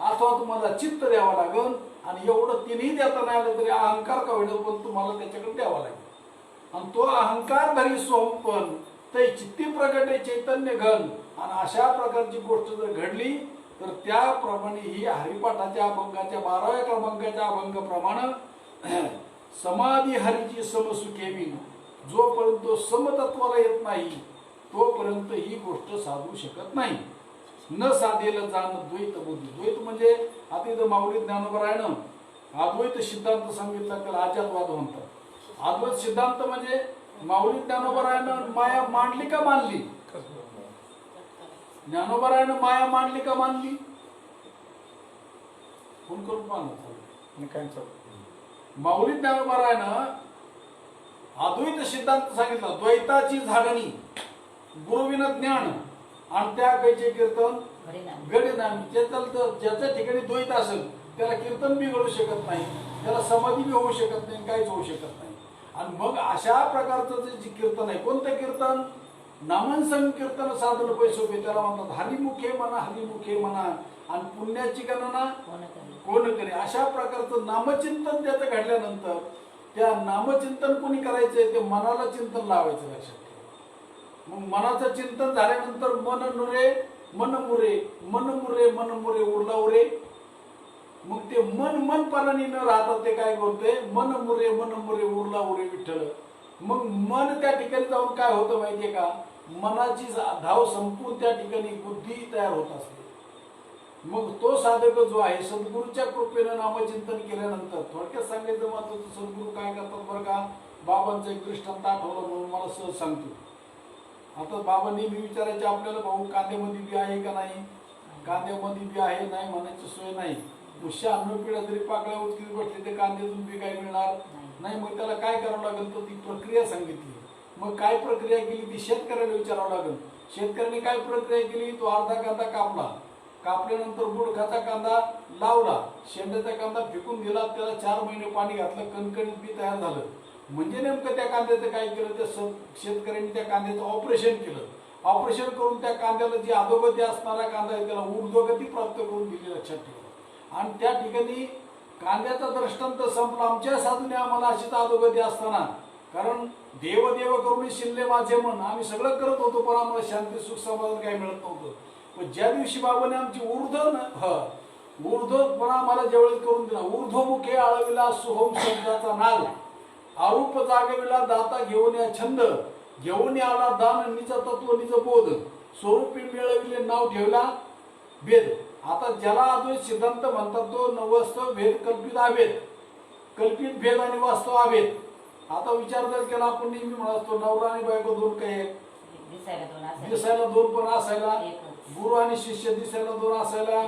Speaker 1: अथवा तुम्हाला चित्त द्यावं लागेल. आणि एवढं तिन्ही देता नाही आलं तरी अहंकार का होईल, पण तुम्हाला त्याच्याकडे द्यावा लागेल. आणि तो अहंकार धरी सोमपण ते चित्ती प्रगटे चैतन्य घन. आणि अशा प्रकारची गोष्ट जर घडली तर त्याप्रमाणे ही हरिपाठाच्या अभंगाच्या 12व्या क्रमांकाच्या अभंगाप्रमाणे समाधी हरीची समसुखेवी. जोपर्यंत समतत्वाला येत नाही तोपर्यंत ही गोष्ट साधू शकत नाही. न साधेल जाण द्वैत बुद्धी. द्वैत म्हणजे आता इथं माऊली ज्ञानोबरायनं अद्वैत सिद्धांत सांगितला, त्याला अजातवाद म्हणतात. अद्वैत सिद्धांत म्हणजे माऊली ज्ञानोबरायनं माया मांडली का मानली? ज्ञानोबरायनं माया मांडली का मानली? फोन करून पाहणार. माऊली ज्ञानोबरायनं अद्वैत सिद्धांत सांगितला. द्वैताची झाडणी गुरुविना ज्ञान आणि त्या कैचे कीर्तन घडेनामी. ज्याच्या ठिकाणी द्वैत असेल त्याला कीर्तन बी घडू शकत नाही, त्याला समाधी बी होऊ शकत नाही, काहीच होऊ शकत नाही. आणि मग अशा प्रकारचं जे कीर्तन आहे, कोणतं कीर्तन? नामन संकीर्तन साधन पैसोपे. त्याला म्हणतात हरिमुखे म्हणा, हरिमुखे म्हणा. आणि पुण्याची गणना कोण करे? अशा प्रकारचं नामचिंतन त्याचं घडल्यानंतर त्या नामचिंतन कोणी करायचंय? ते मनाला चिंतन लावायचं. लक्षात ठेवा. मग मनाचं चिंतन झाल्यानंतर मन नुरे मन मुरे, मन मुरे मन मुरे उरला उरे. मग ते मन मनपणाने न राहता ते काय करते? मन मुरे उरला उरे विठ्ठल. मग मन त्या ठिकाणी जाऊन काय होतं माहितीये का? मनाची धाव संपून त्या ठिकाणी बुद्धी तयार होत असते. मग तो साधक जो आहे सद्गुरूच्या कृपेनं नामचिंतन केल्यानंतर, थोडक्यात सांगायचं महत्वाचं, सद्गुरू काय करतात बरं का? बाबांचं एक दृष्टांत आठवलं म्हणून मला सहज सांगतो. आता बाबा नेहमी विचारायचे आपल्याला, भाऊ कांद्यामध्ये बी आहे का नाही? कांद्यामध्ये बी आहे, नाही म्हणायची सोय नाही. 96 पिढ्या जरी पाकळ्या उचलीत बसले ते कांद्यातून बी काय मिळणार नाही. मग त्याला काय करावं लागेल? तर ती प्रक्रिया सांगितली. मग काय प्रक्रिया केली ती शेतकऱ्याला विचारावं लागेल. शेतकऱ्याने काय प्रक्रिया केली? तो अर्धा कांदा कापला, कापल्यानंतर बुडखाचा कांदा लावला, शेंड्याचा कांदा फेकून दिला, त्याला 4 महिने पाणी घातलं, कणकणीत बी तयार झालं. म्हणजे नेमकं त्या कांद्याचं काय केलं? त्या शेतकऱ्यांनी त्या कांद्याचं ऑपरेशन केलं. ऑपरेशन करून त्या कांद्याला जी अधोगती असणारा कांदा आहे त्याला ऊर्ध्वगती प्राप्त करून दिली. लक्षात ठेवा. आणि त्या ठिकाणी कांद्याचा दृष्टांत संपला. आमच्या साधूने आम्हाला अशीच अधोगती असताना, कारण देव देव करून शिल्ले माझे मन, आम्ही सगळं करत होतो पण आम्हाला शांती सुख समाधान काही मिळत नव्हतं. पण ज्या दिवशी बाबाने आमची ऊर्ध्वपणा आम्हाला ज्यावेळेस करून दिला, ऊर्ध्वमुखे आळविला सुहोम शब्दाचा नाद, आरूप जागविला दाता घेऊन या छंद, घेऊन आला दान निज तत्व निज बोध, स्वरूपी मिळविले नाव ठेवला भेद. आता ज्याला अद्वैत सिद्धांत म्हणतात तो नवस्त भेद कल्पित अभेद, कल्पित भेद आणि वास्तव अभेद. आता विचार जर केला आपण नेहमी म्हणतो नवरा आणि बायको दोन काही दिसायला दोन पण असायला, गुरु आणि शिष्य दिसायला दोन असायला,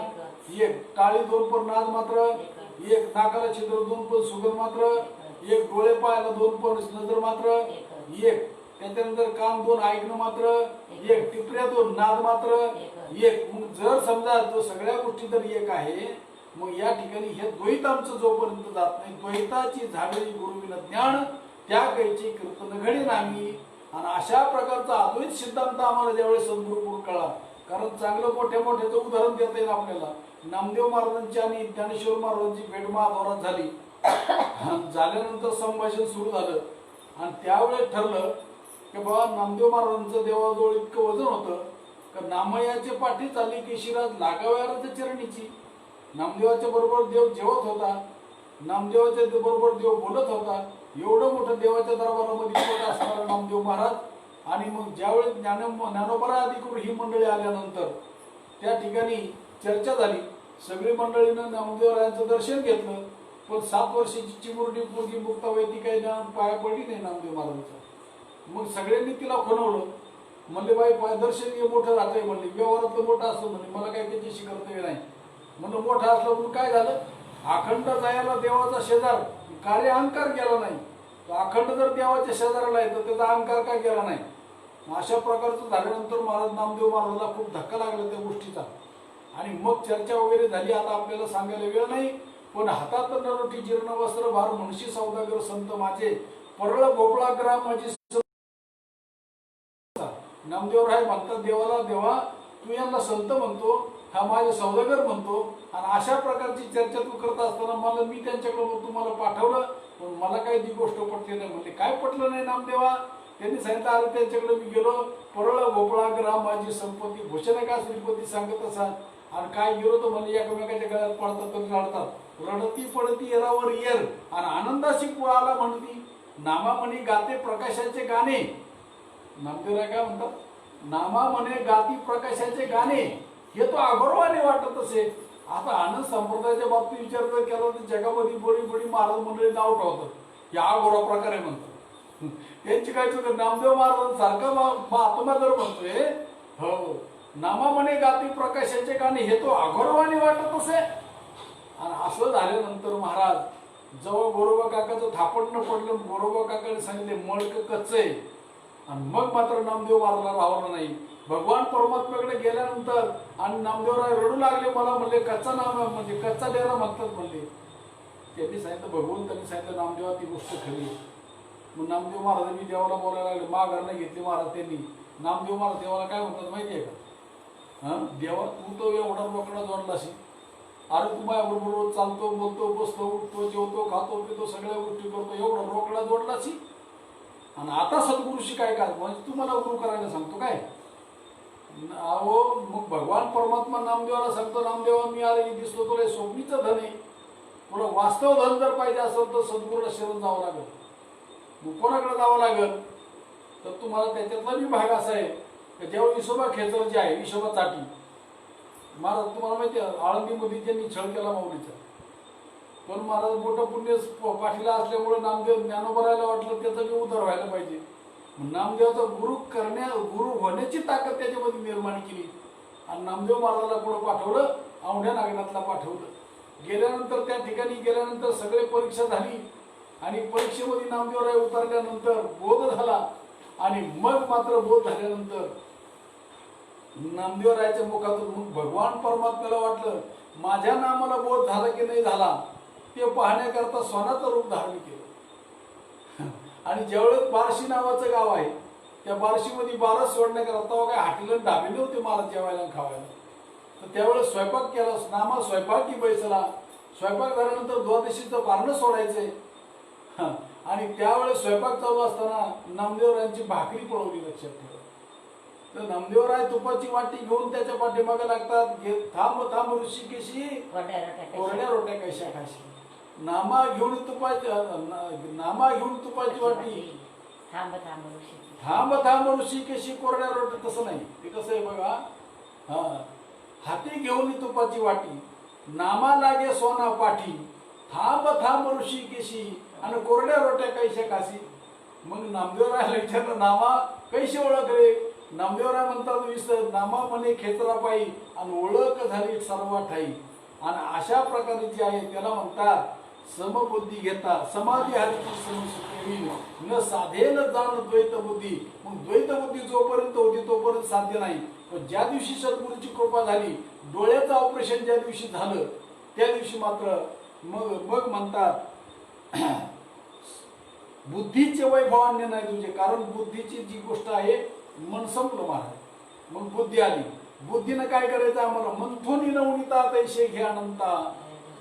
Speaker 1: एक टाळी दोन पण नाद मात्र, एक नाकाला छिद्र दोन पण सुगंध मात्र, एक डोळे पायाला दोन पण नजर मात्र, एक त्याच्यानंतर कान दोन, ऐकणं मात्र एक, टिपऱ्या दोन, नाद मात्र एक. मग जर समजा तो सगळ्या गोष्टी जर एक आहे, मग या ठिकाणी हे द्वैत आमचं जोपर्यंत जात नाही, द्वैताची झाडे गुरुविन ज्ञान त्या कैची कीर्तन घडे नामी. आणि अशा प्रकारचा अद्वैत सिद्धांत आम्हाला ज्यावेळेस सद्गुरुपूर कळला, कारण चांगलं मोठ्या मोठ्याचं उदाहरण देता येईल आपल्याला. नामदेव महाराजांची आणि ज्ञानेश्वर महाराजांची भेट महाद्वारात झाली. झाल्यानंतर संभाषण सुरू झालं आणि त्यावेळेस ठरलं की बाबा नामदेव महाराजांचं देवाजवळ इतकं वजन होतं का नामयाचे पाठी चालली की शिराज लागाव्याला चरणीची. नामदेवाच्या बरोबर देव जेवत होता, नामदेवाच्या बरोबर देव बोलत होता. एवढं मोठं देवाच्या दरबारामध्ये बोलत असणारा नामदेव महाराज. आणि मग ज्यावेळेस ज्ञानोबा अधिकृत ही मंडळी आल्यानंतर त्या ठिकाणी चर्चा झाली. सगळी मंडळीनं नामदेवरायांचं दर्शन घेतलं, पण 7 वर्षाची चिमुरडी पोरगी मुक्ताबाई ती काही पाया पडली नाही नामदेव महाराजांचा. मग सगळ्यांनी तिला खणवलं, म्हणले बाई पाय दर्शन हे मोठं राहतंय, म्हणले व्यवहारातलं मोठं असतं, म्हणले मला काही त्याच्याशी कर्तव्य नाही. म्हणून मोठं असलं म्हणून काय झालं, अखंड जायला देवाचा शेजार कार्य अहंकार केला नाही. तो अखंड जर देवाच्या शेजाराला आहे तर त्याचा अहंकार काय केला नाही. अशा प्रकारचं झाल्यानंतर महाराज नामदेव महाराजांना खूप धक्का लागला त्या गोष्टीचा. आणि मग चर्चा वगैरे झाली. आता आपल्याला सांगायला वेळ नाही, पण हातात नरोटी जीर्ण वस्त्र भार मुळशी सौदागर संत माझे परळ भोपळा ग्राम माझी. नामदेवराय म्हणतात देवाला, देवा तू यांना संत म्हणतो, हा माझे सौदागर म्हणतो. आणि अशा प्रकारची चर्चा तू करत असताना मला मी त्यांच्याकडे तुम्हाला पाठवलं, पण मला काही ती गोष्ट पटली नाही. म्हणजे काय पटलं नाही नामदेवा? त्यांनी सांगितलं अरे त्यांच्याकडे मी गेलो, परळ भोपळा ग्राम माझी संपत्ती घोषणा का श्रीपती सांगत असा. आणि काय गेलो तर म्हणजे एकमेकाच्या गळ्यात पडतात तर रडतात, रडती पडती येरावर येर आणि आनंदाशी कुळाला म्हणती. नामा म्हणे गाते प्रकाशाचे गाणे. नामदेवराय काय म्हणतात, नामा म्हणे गाती प्रकाशाचे गाणे. हे तो अगौरवाने वाटत असे. आता आनंद संप्रदायाच्या बाबतीत विचार जर केला तर जगामध्ये बरी बरी महाराज मंडळी नाव ठेवतात, या अगौरव प्रकारे म्हणतात. त्यांची काय चुक. नामदेव महाराजांसारखा आत्मा जर म्हणतोय हो नामा म्हणे गाती प्रकाशाचे गाणे, हे तो अगौरवाने वाटत असे. आणि असं झाल्यानंतर महाराज जवळ गोरोबा काकाचं थापड न पडलं, गोरोबा काकाने सांगितले मळक कच्चे. आणि मग मात्र नामदेव महाराजांना राहवलं नाही. भगवान परमात्म्याकडे गेल्यानंतर आणि नामदेवराय रडू लागले, मला म्हणले कच्चा नाम म्हणजे कच्चा डेरा म्हणतात म्हणले. त्यांनी सांगितलं, भगवंतांनी सांगितलं नामदेवा ती गोष्ट खरी. मग नामदेव महाराजांनी देवाला बोलायला लागले, माघार घेतली महाराज त्यांनी. नामदेव महाराज देवाला काय म्हणतात माहिती आहे का, देवा तू तो एवढा रोकडा जोडलाशी, अरे तू माझ्याबरोबर रोज चालतो, बोलतो, बसतो, उठतो, जेवतो, खातो, पितो, सगळ्या गोष्टी करतो, एवढा रोकडा जोडलाशी. आणि आता सद्गुरूशी काय काय म्हणजे तू मला गुरु करायला सांगतो काय. अहो मग भगवान परमात्मा नामदेवाला सांगतो, नामदेवा मी अरे दिसतो तुला स्वप्नीचं धन आहे, तुला वास्तव धन जर पाहिजे असेल तर सद्गुरूला शरण जावं लागेल. मग कोणाकडे जावं लागेल तर तुम्हाला त्याच्यातला मी भाग असा आहे की जेव्हा विसोबा खेचर जे आहे, विसोबा चाटी महाराज तुम्हाला माहिती आहे आळंदीमध्ये त्यांनी छळ केला माऊलीचा. पण महाराज मोठं पुण्य पाठीला असल्यामुळे नामदेव ज्ञानोबरायला वाटलं त्याचा बी उद्धार व्हायला पाहिजे. नामदेवाचा गुरु होण्याची ताकद त्याच्यामध्ये निर्माण केली. आणि नामदेव महाराजाला पुढे पाठवलं, औंढ्या नागनाथला पाठवलं. गेल्यानंतर त्या ठिकाणी गेल्यानंतर सगळे परीक्षा झाली आणि परीक्षेमध्ये नामदेवराय उतरल्यानंतर बोध झाला. आणि मग मात्र बोध झाल्यानंतर नामदेवरायाच्या मुखातून मग भगवान परमात्म्याला वाटलं माझ्या नामाला बोध झाला की नाही झाला ते पाहण्याकरता सोनाचं रूप धारण केलं. आणि ज्यावेळेस बार्शी नावाचं गाव आहे त्या बार्शीमध्ये बारस सोडण्याकरता काय हाटेल ढाबे नव्हते मला जेवायला खावायला. तर त्यावेळेस स्वयंपाक केला, नामा स्वयंपाकी बैसला. स्वयंपाक झाल्यानंतर द्वादशीचं पारणं सोडायचंय. आणि त्यावेळेस स्वयंपाक चालू असताना नामदेवरायांची भाकरी पळवली लक्षात ठेवा. तर नामदेवराय तुपाची वाटी घेऊन त्याच्या पाठीमागे लागतात, थांब थांब ऋषिकेशी कोरड्या रोट्या कशा खाशी. नामा घेऊन तुपाची वाटी, थांब थांब ऋषिकेशी कोरड्या रोट्या. तसं नाही, ते कसं आहे बघा, हाती घेऊन तुपाची वाटी, नामा लागे सोना पाठी, थांब थांब ऋषिकेशी आणि कोरड्या रोट्या कैशा खाशी. मग नामदेवरायला विचारलं नामा कैशी ओळख रे. नामदेवराय म्हणतात विसर नामा म्हणे खेचरा पायी आणि ओळख झाली सर्व ठाई. आणि अशा प्रकारे जे आहे त्याला म्हणतात समबुद्धी घेता समाधी हरती समसुखी होईल न साधेल जाण द्वैत बुद्धी. मग द्वैत बुद्धी जोपर्यंत होती तोपर्यंत साध्य नाही. पण ज्या दिवशी सद्गुरूची कृपा झाली, डोळ्याचं ऑपरेशन ज्या दिवशी झालं त्या दिवशी मात्र मग मग म्हणतात बुद्धीचे वैभव अन्य नाही तुझे. कारण बुद्धीची जी गोष्ट आहे मन संपलं महाराज. मग बुद्धी आली. बुद्धीनं काय करायचं आम्हाला मंथोनी नवनीता तैसे घे अनंता.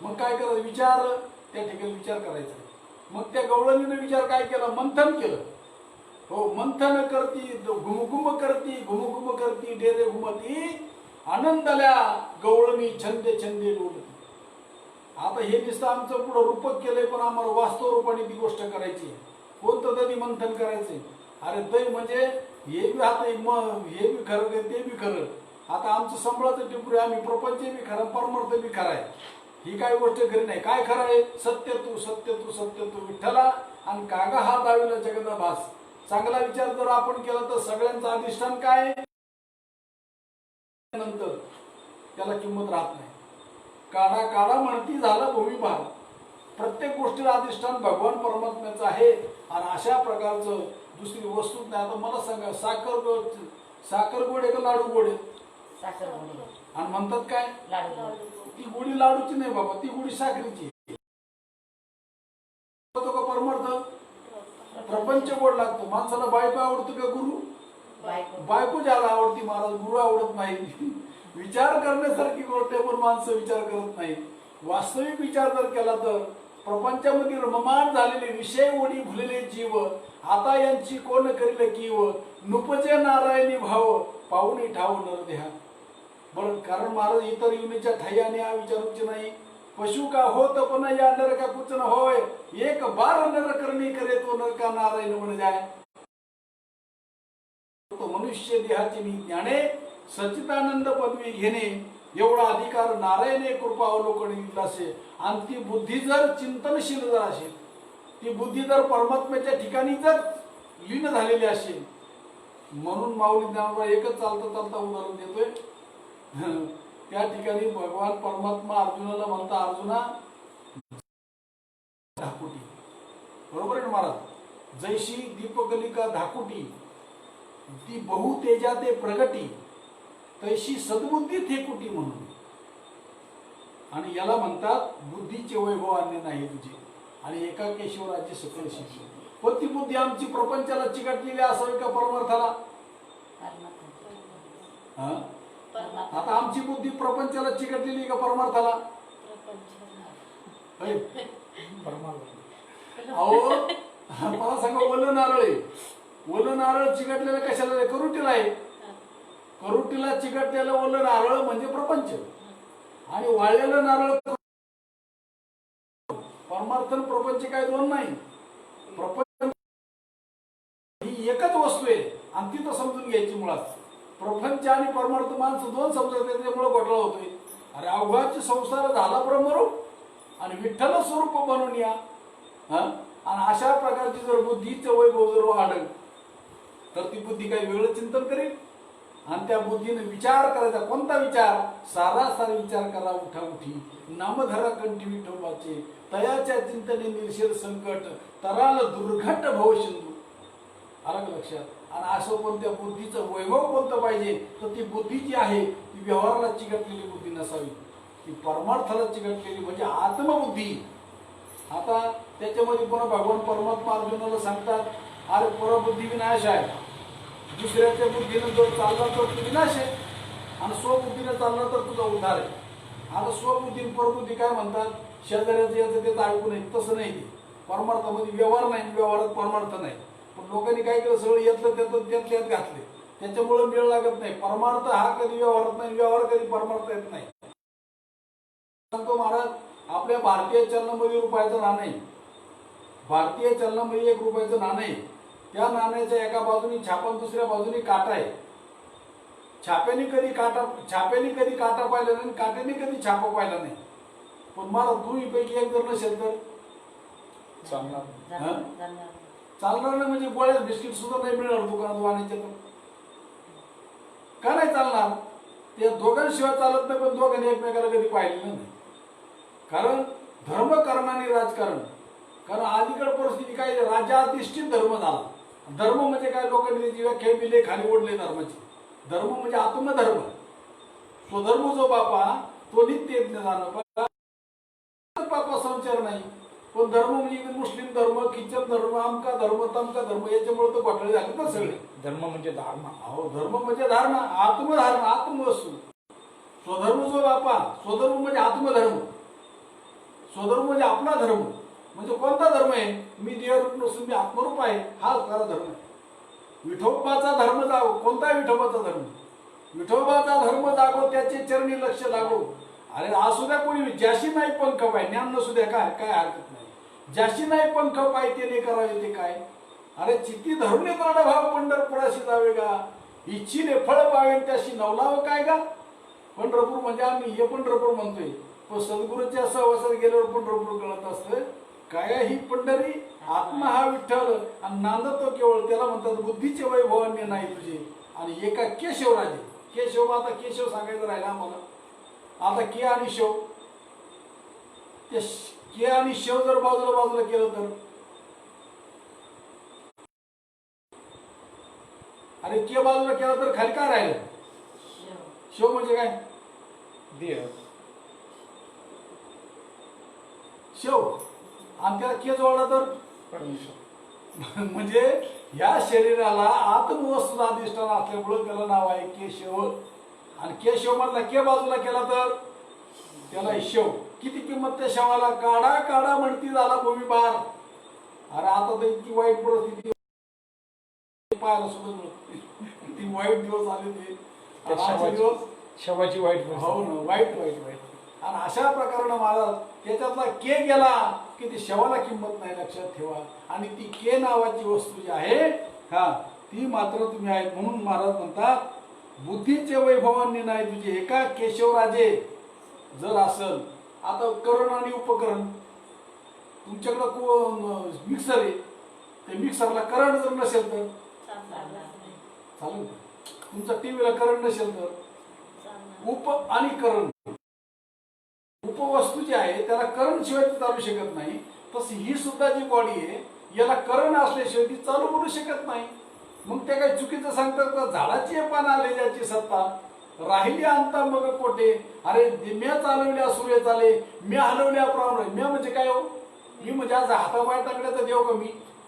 Speaker 1: मग काय करायचं विचार, त्या ठिकाणी विचार करायचा. मग त्या गवळणीनं विचार काय केला, मंथन केलं. हो, मंथन करती घुमघुम करती डेरे घुमती आनंदल्या गवळणी छंदे छंदे डोलती. आता हे दिसतं आमचं पुढं रूपक केलंय, पण आम्हाला वास्तव रूपाने ती गोष्ट करायची. कोणतं दही मंथन करायचंय. अरे दही म्हणजे हे बी आता हे बी खरं ते बी खरं. आता आमचं संबळाचं टिपू आम्ही प्रपंच बी खरं परमार्थ बी खरं आहे. ही काय गोष्ट खरी नाही. काय खरं आहे, सत्य तू विठ्ठला आणि कागा हा दाविला जगदा भास. चांगला विचार जर आपण केला तर सगळ्यांचं अधिष्ठान काय नंतर त्याला किंमत राहत नाही. काढा काढा म्हणती झाला भूमिभार. प्रत्येक गोष्टीला अधिष्ठान भगवान परमात्म्याचं आहे. आणि अशा प्रकारचं दुसरी वस्तूच नाही. आता मला सांगा, साखर गोड आहे का लाडू गोड आहे? आणि म्हणतात काय, ती गोडी लाडूची नाही बाबा, ती गोडी साखरेची. का परमार्थ प्रपंच गोड लागतो. माणसाला बायको आवडतो का गुरु? बायको ज्याला आवडती महाराज, गुरु आवडत नाही. विचार करण्यासारखी गोष्ट आहे, पण माणसं विचार करत नाही. वास्तविक विचार जर केला तर प्रपंचामध्ये रममाण झालेले विषय ओढी भुलले जीव आता यांची कोण करील कीव नुपजे नारायणी भाव पाहुणे ठाव नरदेहा. बरं, कारण महाराज इतर युनीच्या ठायाने विचारूचे नाही. पशु का होत पण या नरका कुच न होय एक बार नर करणी करे तो नरका नारायण म्हण जाय. तो मनुष्य देहाची मी ज्ञाने सच्चिदानंद पदवी घेणे एवढा अधिकार नारायणे कृपा अवलोकन दिला असे. आणि ती बुद्धी जर चिंतनशील जर असेल, ती बुद्धी जर परमात्म्याच्या ठिकाणी जर लीन झालेली असेल. म्हणून माऊली ज्ञानोबा एकच चालता उदाहरण देतोय. त्या ठिकाणी भगवान परमात्मा अर्जुनाला म्हणता, अर्जुना धाकुटी. बरोबर आहे ना महाराज? जैशी दीपकलिका धाकुटी ती बहु तेजा ते प्रगटी तैशी सद्बुद्धी थेकुटी म्हणून. आणि याला म्हणतात बुद्धीचे वैभव अन्य नाही तुझे. आणि एका केशवराचे सकळ शिक्षण. पण ती बुद्धी आमची प्रपंचाला चिकटलेली असावी का परमार्थाला? आता आमची बुद्धी प्रपंचाला चिकटलेली का परमार्थाला? अहो मला सांगा, ओलं नारळ आहे. ओलं नारळ चिकटलेलं कशाला आहे? करुटीला आहे. करुटीला चिकटलेलं ओलं नारळ म्हणजे प्रपंच. आणि वाळलेलं नारळ परमार्थ प्रपंच काय दोन नाही. प्रपंच ही एकच वस्तू आहे आणि ती तर समजून घ्यायची. मुळात प्रपंच आणि परमार्थ माणसं दोन समजत नाही, त्यामुळे घोटाळा होतोय. अरे अवघाची संसार झाला ब्रह्मरूप आणि विठ्ठल स्वरूप बनून या. आणि अशा प्रकारची जर बुद्धीचं वैभव जर वाढलं तर ती बुद्धी काही वेगळं चिंतन करेल. आणि त्या बुद्धीने विचार करायचा. कोणता विचार? सारासार विचार करा उठा उठी नामधरा कंठी विठोबाचे तयाच्या चिंतने निर्शील संकट तराल दुर्घट भव सिंधू. आलं का लक्षात? आणि असं पण त्या बुद्धीचं वैभव कोणतं पाहिजे तर ती बुद्धी जी आहे ती व्यवहाराला चिकटलेली बुद्धी नसावी, ती परमार्थाला चिकटलेली म्हणजे आत्मबुद्धी. आता त्याच्यामध्ये पुन्हा भगवान परमात्मा अर्जुनाला सांगतात, अरे परबुद्धी विनाश आहे. दुसऱ्याच्या बुद्धीनं जर चालला तर तू विनाश आहे आणि स्वबुद्धीने चालला तर तुझा उद्धार आहे. आता स्वबुद्धी परबुद्धी काय म्हणतात? शेजाऱ्याचं याचं त्याचं ऐकू नये, तसं नाही. ते परमार्थामध्ये व्यवहार नाही, व्यवहारात परमार्थ नाही. पण लोकांनी काय केलं, सगळं येतलं त्यात घातले, त्याच्यामुळे मेळ लागत नाही. परमार्थ हा कधी व्यवहारात नाही, व्यवहार कधी परमार्थ येत नाही. सांगतो महाराज, आपल्या भारतीय चलनामध्ये रुपयाचं नाणं आहे. भारतीय चलनामध्ये 1 रुपयाचं नाणं आहे. त्या नाण्याच्या एका बाजूनी छापा, दुसऱ्या बाजूनी काटा आहे. छाप्याने कधी काटा पाहिला नाही, काट्याने कधी छापा पाहिला नाही. पण मला दोन्हीपैकी एक जर नसेल तर चालणार नाही. म्हणजे गोळ्यात बिस्किट सुद्धा नाही मिळणार दुकानात वाण्याच्या. का नाही चालणार? त्या दोघांशिवाय चालत नाही, पण दोघांनी एकमेकाला कधी पाहिलेलं नाही. कारण धर्मकरण आणि राजकारण. कारण अलीकडे परिस्थिती काय, राज्याधिष्ठित धर्म झाला. धर्म म्हणजे काय, लोकांनी त्याची व्याख्या दिली खाली ओढले धर्माची. धर्म म्हणजे आत्मधर्म. स्वधर्म जो बापा तो नित्य यज्ञ जाणं बापा संचार नाही. पण धर्म म्हणजे मुस्लिम धर्म, ख्रिश्चन धर्म, आमका धर्म, तमका धर्म, याच्यामुळे तो घोटाळे झाले ना सगळे.
Speaker 3: धर्म म्हणजे धारणा.
Speaker 1: अहो धर्म म्हणजे धारणा, आत्मधारणा, आत्मवस्तू. स्वधर्म जो बापा, स्वधर्म म्हणजे आत्मधर्म. स्वधर्म म्हणजे आपला धर्म. म्हणजे कोणता धर्म आहे, मी देहरूप नसून मी आत्मरूप आहे, हा खरा धर्म आहे. विठोबाचा धर्म जागो. कोणता विठोबाचा धर्म? विठोबाचा धर्म जागो, त्याचे चरणी लक्ष लागो. अरे असू द्या कोणी, ज्याशी नाही पंख पाय, ज्ञान नसू द्या, काय काय हरकत नाही. ज्याशी नाही पंख पाय ते करावे ते काय. अरे चित्ती धरुणे प्राण भाव पंढरपुराशी जावे गा, इच्छीने फळ पावे त्याशी नवलावं काय गा. पंढरपूर म्हणजे आम्ही हे पंढरपूर म्हणतोय, पण सद्गुरूच्या सहवासात गेल्यावर पंढरपूर कळत असतं. काय ही पंढरी, आत्मा हा विठ्ठल आणि नांदतो केवळ, त्याला म्हणतात बुद्धीचे वैभवान्य नाही तुझे. आणि एका केशवराजे, केशव, आता केशव सांगायचं राहिला आम्हाला. आता के आणि शव, ते के आणि शव जर बाजूला बाजूला केलं तर, अरे के बाजूला केलं तर खाली काय राहिलं? शव म्हणजे काय?
Speaker 3: देह.
Speaker 1: शव. आणि त्याला के जोडला तर
Speaker 3: परमेश्वर.
Speaker 1: म्हणजे या शरीराला आत्मवस्तू अधिष्ठान असल्यामुळे त्याला नाव आहे केशव. आणि केशव मधला के बाजूला केला तर त्याला शव. किती किंमत त्या शवाला, काढा काढा म्हणती झाला भूमी बार. अरे आता तर इतकी वाईट परिस्थिती पाहायला सुद्धा मिळत, ती वाईट दिवस आले ते दिवस,
Speaker 3: शवाची वाईट.
Speaker 1: हो ना, वाईट वाईट वाईट. आणि अशा प्रकारे महाराज त्याच्यातला के गेला की ती शवाला किंमत नाही, लक्षात ठेवा. आणि ती के नावाची वस्तू जी आहे हा, ती मात्र तुम्ही आहेत. म्हणून महाराज म्हणतात बुद्धीचे वैभवान्य नाही तुझे. एका केशवराजे जर असल, आता करण आणि उपकरण, तुमच्याकडं मिक्सर आहे, ते मिक्सरला करंट जर नसेल तर चालेल. तुमचा टीव्हीला करंट नसेल तर उप आणि करण, उपवस्तू जी आहे त्याला करंट शिवाय ती चालू शकत नाही. तशी ही सुद्धा जी बॉडी आहे याला करंट असल्याशिवाय ती चालू करू शकत नाही. मग ते काही चुकीचं सांगतात का? झाडाची पान आले ज्याची सत्ता, राहिली अंता मग कोठे. अरे म्या चालवल्या सूर्य चाले, म्या हलवल्या प्राण. म्या म्हणजे काय हो? मी म्हणजे आज हाताबाहेर टाकण्याचा देव का मी?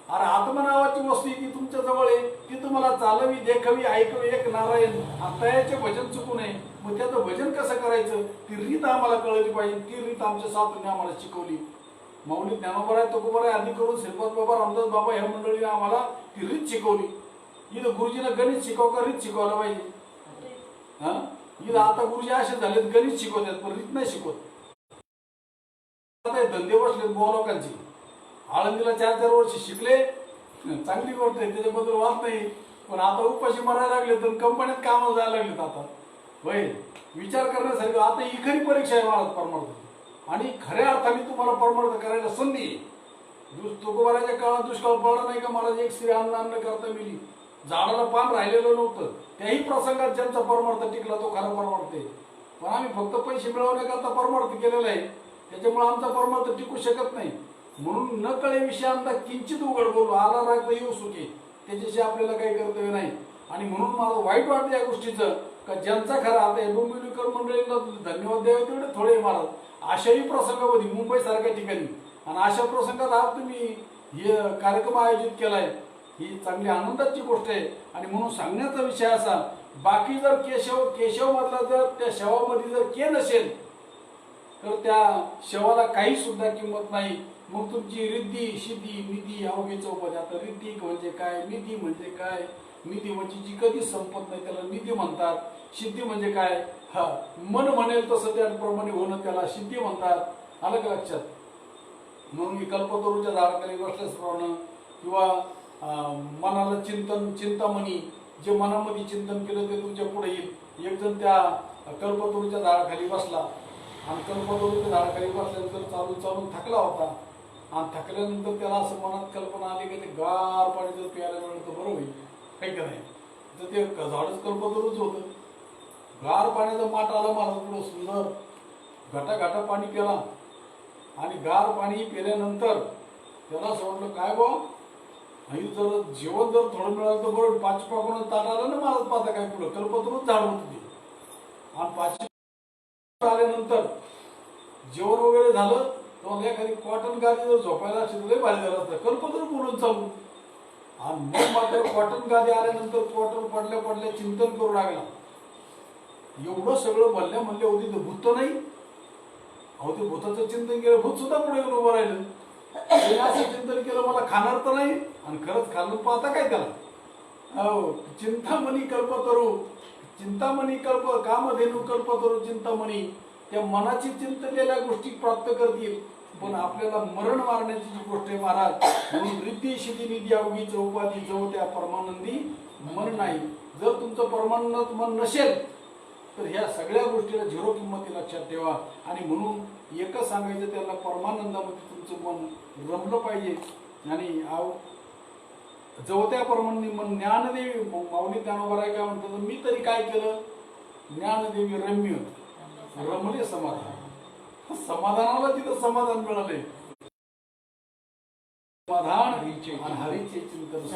Speaker 1: अरे आत्मा नावाची वस्तू ती तुमच्या जवळ आहे, ती तुम्हाला चालवी, देखवी, ऐकवी एक नारायण. आता याचे भजन चुकू नये. मग त्याचं भजन कसं करायचं ती रीत आम्हाला कळली पाहिजे. ती रीत आमच्या साधूंनी आम्हाला शिकवली. माऊली ज्ञानोबा आहे, तुकोबा आहे, आधी करून श्रीपाद बाबा, रामदास बाबा ह्या मंडळीने आम्हाला ती रीत शिकवली. इथं गुरुजीनं गणित शिकव का रीत शिकवायला पाहिजे? हा, इथं आता गुरुजी असे झालेत गणित शिकवतात पण रीत नाही शिकवत. धंदे बसलेत बुवा लोकांची. आळंदीला 4-4 वर्ष शिकले, चांगली गोष्ट आहे, त्याच्याबद्दल वाद नाही. पण आता उपाशी मारायला लागले तर कंपन्यात कामाला जायला लागलेत. आता होय, विचार करण्यासारखं. आता ही खरी परीक्षा आहे महाराज परमार्थ. आणि खऱ्या अर्थाने तुम्हाला परमार्थ करायला संधी. तुकोबाराच्या काळात दुष्काळ पडला नाही का महाराज? एक स्त्री अन्न करता मिली, झाडाला पान राहिलेलं नव्हतं. त्याही प्रसंगात ज्यांचा परमार्थ टिकला तो खरा परमार्थ आहे. पण आम्ही फक्त पैसे मिळवण्याकरता परमार्थ केलेला आहे, त्याच्यामुळे आमचा परमार्थ टिकू शकत नाही. म्हणून न कळे विषय आमचा किंचित उघड बोलू, आला राग तर येऊ सुखे, त्याच्याशी आपल्याला काही कर्तव्य नाही. आणि म्हणून मला वाईट वाटतं या गोष्टीचं का ज्यांचा खरा, आता हे डोंबिवलीकर मंडळींना धन्यवाद द्यावे तेवढे थोडे महाराज. अशाही प्रसंगामध्ये मुंबई सारख्या ठिकाणी आणि अशा प्रसंगात आज तुम्ही हे कार्यक्रम आयोजित केलाय, ही चांगली आनंदाची गोष्ट आहे. आणि म्हणून सांगण्याचा विषय असा, बाकी जर केशव मधला जर त्या शवामध्ये जर के नसेल तर त्या शवाला काही सुद्धा किंमत नाही. मग तुमची रिद्धी सिद्धी निधी अवघी चौपदी. आता रिद्धी म्हणजे काय, निधी म्हणजे काय? निधी म्हणजे जी कधी संपत नाही त्याला निधी म्हणतात. सिद्धी म्हणजे काय? हा, मन म्हणेल तसं त्याप्रमाणे होणं त्याला सिद्धी म्हणतात. आलं का लक्षात? म्हणून मी कल्पतरूच्या झाडाखाली बसल्याप्रमाणे किंवा मनाला चिंतामणी, जे मनामध्ये चिंतन केलं ते तुमच्या पुढे येईल. एक जण त्या कल्पतरूच्या झाडाखाली बसला आणि कल्पतरूच्या झाडाखाली बसल्यानंतर चालून थकला होता. आणि थकल्यानंतर त्याला असं मनात कल्पना आली की ते गार पाणी जर प्यायला मिळलं तर बरं होईल, काही का नाही. तर ते झाडच कल्पतरूच होतं. गार पाण्याचा माठ आला मला पुढं सुंदर, घाटा पाणी प्याला आणि गार पाणी पिल्यानंतर त्याला असं वाटलं काय बा आणि जर जेवण जर थोडं मिळालं तर बरं. पाच पाकून ताट आलं ना मला पाहता काय पुढं कल्पतरूच झाड होत ते. आणि पाच आल्यानंतर जेवण वगैरे झालं तर एखादी कॉटन गादी जर झोपायला असेल तर भारी झालं असतं. कल्पतरू बोलून चालू. आणि मग मात्र कॉटन गादी आल्यानंतर कॉटन पडल्या पडल्या चिंतन करू लागला. एवढं सगळं म्हणल्या होती तर भूत तर नाही. अहो ते भूताचं चिंतन केलं भूत सुद्धा पुढे येऊन उभं राहिलं. त्याने असं चिंतन केलं मला खाणार तर नाही आणि खरंच खाल्लं पाहता काय त्याला. हो चिंतामणी कल्पतरू चिंतामणी कल्प कामधेनू कल्पतरू चिंतामणी. त्या मनाची चिंतलेल्या गोष्टी प्राप्त करतील. पण आपल्याला मरण मारण्याची जी गोष्ट आहे महाराज म्हणून रिद्धी शिधी निधी अवघी चौपादी जवळ त्या परमानंदी मन नाही. जर तुमचं परमानंद मन नसेल तर ह्या सगळ्या गोष्टीला झिरो किंमती लक्षात ठेवा. आणि म्हणून एकच सांगायचं त्याला परमानंदामध्ये तुमचं मन रमलं पाहिजे. आणि जवत्या परमानंदी मन ज्ञानदेवी माऊली ज्ञानोबराय काय म्हणतात मी तरी काय केलं ज्ञानदेवी रम्य रमले समाधान. समाधानाला तिथं समाधान मिळाले. समाधान आणि हरीचे चिंतन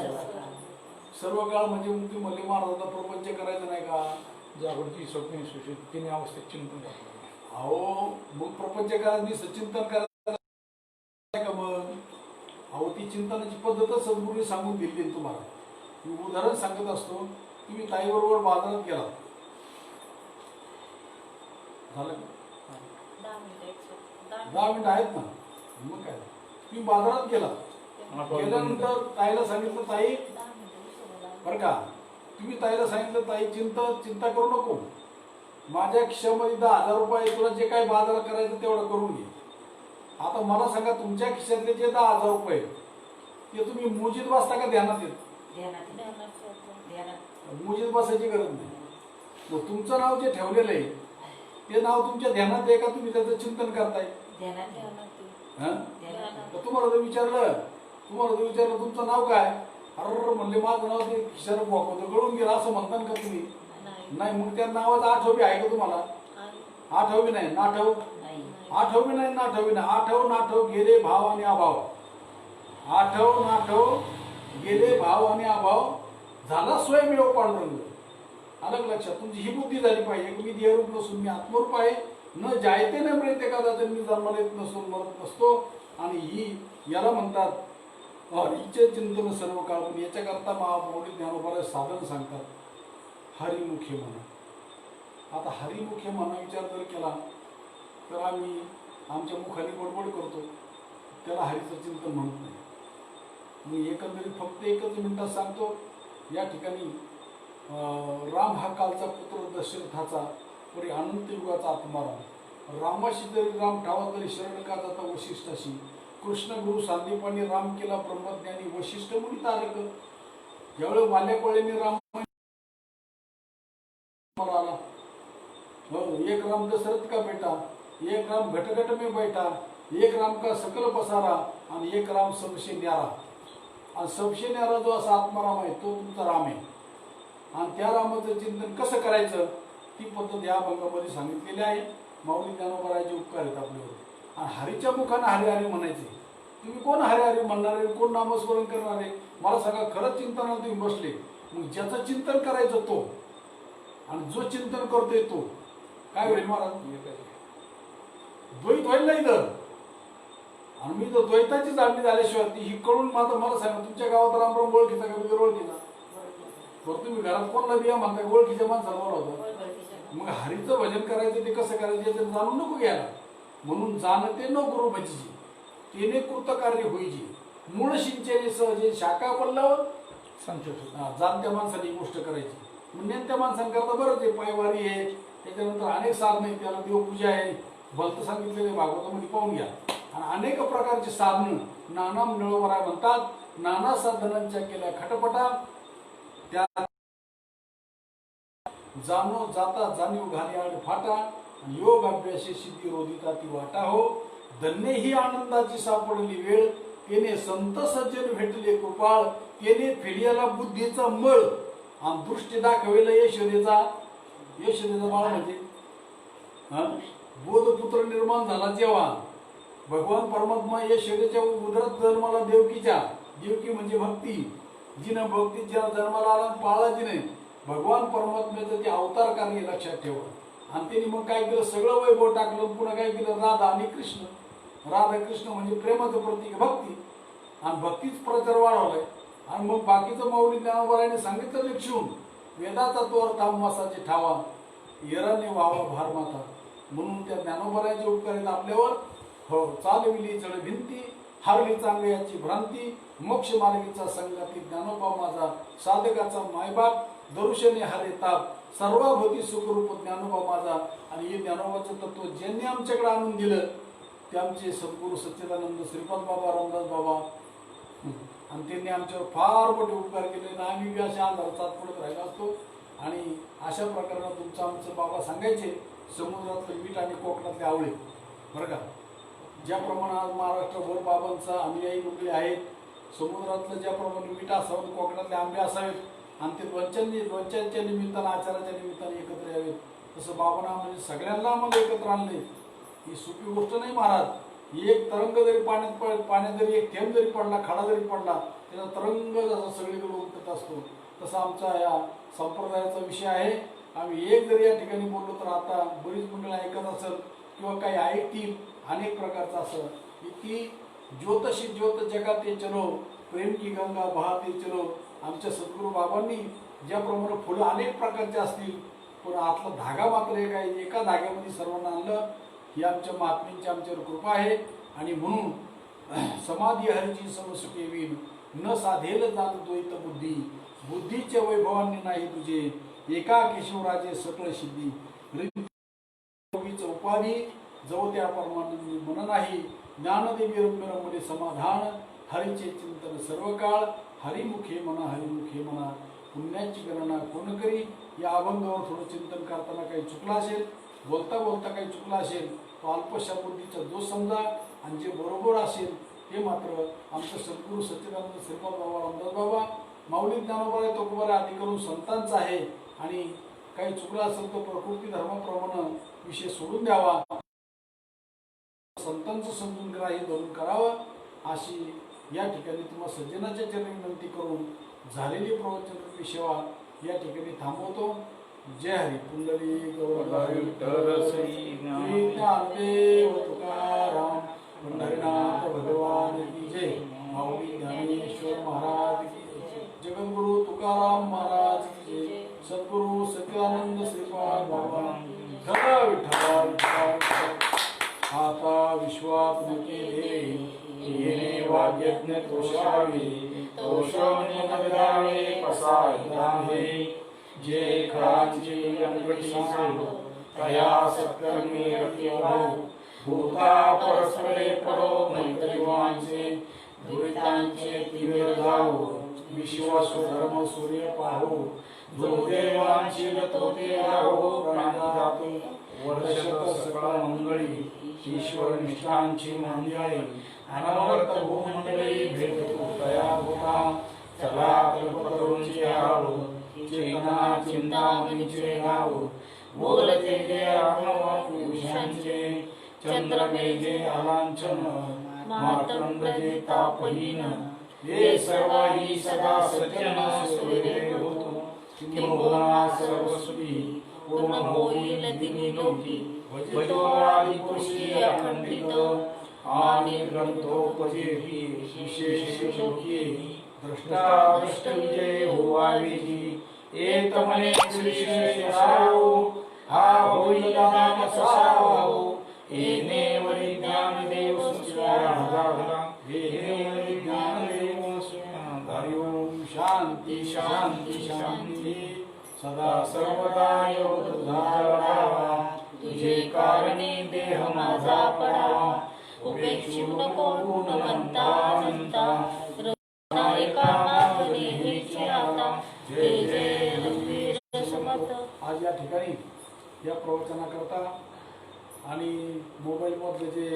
Speaker 1: सर्व काळ म्हणजे मुक्ती मल्ले महाराजांना प्रपंच करायचं नाही का.
Speaker 3: जागृती स्वप्ने सुशील तिन्ही अवस्थेत चिंतन करतो.
Speaker 1: अहो मग प्रपंच करायचं मी सचिंतन करायचं का मग. अहो ती चिंतनाची पद्धतच सद्गुरूंनी सांगून दिली तुम्हाला. मी उदाहरण सांगत असतो. तुम्ही ताईबरोबर बाजारात गेला झालं 10 मिनिटं आहेत ना. मग काय तुम्ही बाजारात गेला गेल्यानंतर ताईला सांगितलं ताई बरं का तुम्ही ताईला सांगितलं ताई चिंता करू नको. माझ्या खिशामध्ये 10,000 रुपये तुला जे काही बाजार करायचं तेवढं करून घे. आता मला सांगा तुमच्या खिशातले जे 10,000 रुपये ते तुम्ही मुजीत बसता का ध्यानात येत. मुजीत बसायची गरज नाही. मग तुमचं नाव जे ठेवलेलं आहे ते नाव तुमच्या ध्यानात आहे का तुम्ही त्याचं चिंतन करताय. तुम्हाला जर विचारलं तुमचं नाव काय अरे म्हणले माझं नाव ते खिशाला होतं गळून गेलं असं म्हणता का तुम्ही. नाही मग त्या नावाचा आठवबी आहे का तुम्हाला. आठवबी नाही नाठव आठवबी नाही नाठवबी नाही. आठव नाठव गेले भाव आणि अभाव. आठव नाठव गेले भाव आणि अभाव झाला स्वयंमेव पांडुरंग. अलग लक्षात तुमची ही बुद्धी झाली पाहिजे की मी देहरूप नसून मी आत्मरूप आहे. न जायते न मिळते का जाते मी जन्माला येत नसून मरत नसतो. आणि ही याला म्हणतात हरीचे चिंतन सर्व काळ. पण याच्याकरता माऊली ज्ञानोबराय साधन सांगतात हरिमुखे म्हणा. आता हरिमुखे म्हणा विचार जर केला तर आम्ही आमच्या मुखाने बडबड करतो त्याला हरीचं चिंतन म्हणत नाही. मी एकंदरीत फक्त एकच मिनिटात सांगतो. या ठिकाणी राम हा कालचा पुत्र दशरथाचा परी अनंत युगाचा आत्माराम. रामाशी जरी राम ठावा तरी शरण का जाता वशिष्ठाशी. कृष्ण गुरु सांदीपानी राम केला ब्रह्मज्ञानी वशिष्ठ मुनी तारक. ज्यावेळेस वाल्याकोळ्यांनी राम आला एक राम दशरथ का बेटा एक राम घटघट में बैठा एक राम का सकल पसारा आणि एक राम सबसे न्यारा. आणि सबसे न्यारा जो असा आत्माराम आहे तो तुमचा राम आहे. आणि त्या रामाचं चिंतन कसं करायचं ती पद्धत या भंगामध्ये सांगितलेली आहे. माऊली ज्ञानोबरायचे उपकार आहेत आपल्यावर. आणि हरीच्या मुखानं हरी हरी म्हणायचे. तुम्ही कोण हरी हरी म्हणणारे कोण नामस्मरण करणारे मला सांगा. खरंच चिंतनाला तुम्ही बसले मग ज्याचं चिंतन करायचं तो आणि जो चिंतन करतोय तो काय होईल महाराज. द्वैत होईल नाही तर. आणि मी जर द्वैताची जाणणी झाल्याशिवाय ती ही कळून मला सांगा तुमच्या गावात रामराम ओळखीचा का बिगर ओळखीचा. तर तुम्ही घरात कोणला बिया म्हणता ओळखीच्या माणसाला बोलवता. मग हरीचं भजन करायचं ते कसं करायचं ते जाणून नको घ्यायला. म्हणून जाणते न गुरु भजीची तेने कृतकार्य होईची. मूळ सिंचने सहजे शाखा पडल्यावर जाणत्या माणसाने गोष्ट करायची. म्हणजे त्या माणसांकरता बरंच आहे पायवारी आहे त्याच्यानंतर अनेक साधनं आहेत. त्याला देवपूजा आहे भलत सांगितलेले भागवतामध्ये पाहून घ्या. आणि अनेक प्रकारची साधनं नाना निळवराय म्हणतात. नाना साधनांच्या केल्या खटपटा त्या जाणो जाता जाणीव घाली आड फाटा. योग अभ्यासे सिद्धी रोधिता ती वाटा हो. धन्य ही आनंदाची सापडली वेळ तेने संत सज्जन भेटले कृपाळ. तेने फिर्याला बुद्धीचा मळ आणि दृष्टी दाखवेला यशोदेचा बाळ म्हणजे बोधपुत्र निर्माण झाला जेव्हा भगवान परमात्मा या शरीराच्या उदरात जन्माला देवकी म्हणजे भक्ती, जिनं भक्तीच्या जन्माला आला पाळला जिने भगवान परमात्म्याचं ते अवतार कार्य लक्षात ठेवा. आणि त्यांनी मग काय केलं, सगळं वैभव टाकलं. पुन्हा काय केलं, राधा आणि कृष्ण. राधा कृष्ण म्हणजे प्रेमाचं प्रतीक भक्ती, आणि भक्तीच प्रचार वाढवलाय. आणि मग बाकीचं माऊली ज्ञानोबाराने सांगितलं लिखून, वेदाचा तो अर्थ आम्हासाचे ठावा, येराने व्हावा भार माता. म्हणून त्या ज्ञानोबाराचे उपकारित आपल्यावर हो चालविली जड भिंती, हारली चांगली याची भ्रांती, मोक्ष मार्गीचा संगाती ज्ञानोबा माझा, साधकाचा मायबाप दरुशने हरे ताप, सर्वाभूती सुखरूप ज्ञानोबा माझा. आणि हे ज्ञानोबाचं तत्व ज्यांनी आमच्याकडे आणून दिलं ते आमचे सद्गुरू सच्चिदानंद श्रीपाद बाबा, रामदास बाबा. आणि त्यांनी आमच्यावर फार मोठे उपकार केले ना. आम्ही बी अशा अंधारात पडत राहिलो असतो. आणि अशा प्रकारे तुमचं आमचं बाबा सांगायचे, समुद्रातलं मीठ आणि कोकणातले आवळे. बरं का, ज्याप्रमाणे आज महाराष्ट्रभर बाबांचा अनुयायी मंडळी आहेत, समुद्रातलं ज्याप्रमाणे मीठ असावं कोकणातले आंबे असावेत, आणि ते लोणच्यांच्या निमित्तानं आचाराच्या निमित्ताने एकत्र यावेत, तसं बाबांना म्हणजे सगळ्यांना आम्हाला एकत्र आणले. ही सोपी गोष्ट नाही महाराज. एक तरंग जरी पाण्यात जरी एक थेंब जरी पडला, खडा जरी पडला, त्याचा तरंग जसा सगळीकडे उमटत असतो, तसा आमचा या संप्रदायाचा विषय आहे. आम्ही एक जरी या ठिकाणी बोललो तर आता बरीच मंडळी ऐकत असेल किंवा काही ऐकतील, अनेक प्रकारचं असं. इतकी ज्योतशी ज्योत जगाते चलो, प्रेम की गंगा बहाते चलो. आमच्या सद्गुरू बाबांनी ज्याप्रमाणे फुलं अनेक प्रकारचे असतील, पण आतला धागा मात्र एक आहे, एका धाग्यामध्ये सर्वांना आणलं. ही आमच्या महात्म्यांची आमच्यावर कृपा आहे. आणि म्हणून समाधी हरीची समसुखे विण, न साधेल जात द्वैत बुद्धी, बुद्धीच्या वैभवांनी नाही तुझे, एका केशवराजे सकळ सिद्धी. उपाधी जव त्या परमानंदी मन नाही, ज्ञानदेवी रम्य समाधान, हरीचे चिंतन सर्व काळ, हरिमुखे म्हणा हरिमुखे म्हणा. पुण्याची गणना कोण करी. या अभंगावर थोडं चिंतन करताना काही चुकलं असेल, बोलता बोलता काही चुकलं असेल, तो अल्पशा बुद्धीचा दोष समजा. आणि जे बरोबर असेल ते मात्र आमचं सद्गुरू सच्चिदानंद श्रीपाद बाबा, रामदास बाबा, माऊली ज्ञानोबा तुकोबा आदी करून संतांचा आहे. आणि काही चुकलं असेल तर प्रकृती धर्माप्रमाणे विषय सोडून द्यावा, संतांचं समजून ग्राही धरून करावं, अशी या ठिकाणी तुम्हाला सज्जनाच्या चरणी विनंती करून झालेली प्रवचन सेवा या ठिकाणी थांबवतो. जय हरी. पुंडली गौर श्री ज्ञानदेव तुकाराम, पंढरीनाथ भगवान की जय. माऊली ज्ञानेश्वर महाराज की जय. जगद्गुरु तुकाराम महाराज की जय. सद्गुरु सच्चिदानंद श्रीपाद बाबा. धरा विठ्ठल आता विश्वात न केले, येणे वाग्यज्ञ तोषावे, तोषणे नगरावे पसायदावे. जे खळांची अंगठी सांडो, तया सत्कर्मी रखेलो, भूता परस्परे पडो मैत्रिवांचे, दुरितांचे तिमिर जावो, विश्वासो धर्म सूर्य पाहो, जो देवांची लतोते राहो, प्राणी जातो वर्षत सकळ मंगळी, ईश्वर निष्ठांची मंडळी, अनवर्त भूमंडळी भेटतो तया होता. चला कल्पतरूंची आहो, चेतना चिंतामणीचे नाव, बोलते जे पुरुषांचे, चंद्रमेघे अलांछन, मातंग जे तापहीन, हे सर्व ही सदा सज्जन सोयरे होतो. किंबहुना सर्वसुखी पूर्ण होईल दिनी लोकी, भजो आदिपुरुषी अखंडित, आणि ग्रंथोपजेही विशेष शोकी. दृष्टा दृष्ट विजय होवावेजी, एक म्हणे श्रीशेषारो, हा होईल ज्ञान ससारो. येणे वरी ज्ञानदेव सुस्वाहा, येणे वरी ज्ञानदेव सुस्वाहा. ओम शांती शांती शांती. सदा सर्वदा योग तुझा लावा, तुझे कारणी देह माझा पडावा.
Speaker 2: उपेक्षू नको गुण म्हणता म्हणता, नायका मागणे हेची आता. जय जय रघुवीर समर्थ.
Speaker 1: आज या ठिकाणी या प्रवचनाकरता आणि मोबाईलमधले जे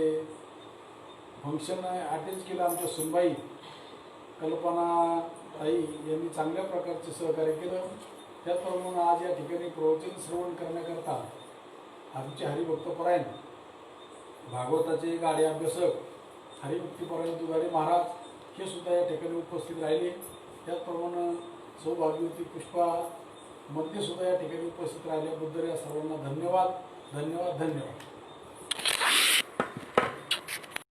Speaker 1: फंक्शन अटेंड केलं आमच्या सुनबाई कल्पना ताई यांनी चांगल्या प्रकारचे सहकार्य केलं. त्याचप्रमाणे आज या ठिकाणी प्रवचन श्रवण करण्याकरता आमचे हरिभक्तपरायण भागवताचे गाडे अभ्यासक हरिभक्तीपरायण दुधाडे महाराज हे सुद्धा या ठिकाणी उपस्थित राहिले. त्याचप्रमाणे सौभाग्यवती पुष्पा मध्ये सुद्धा या ठिकाणी उपस्थित राहिल्याबद्दल या सर्वांना धन्यवाद.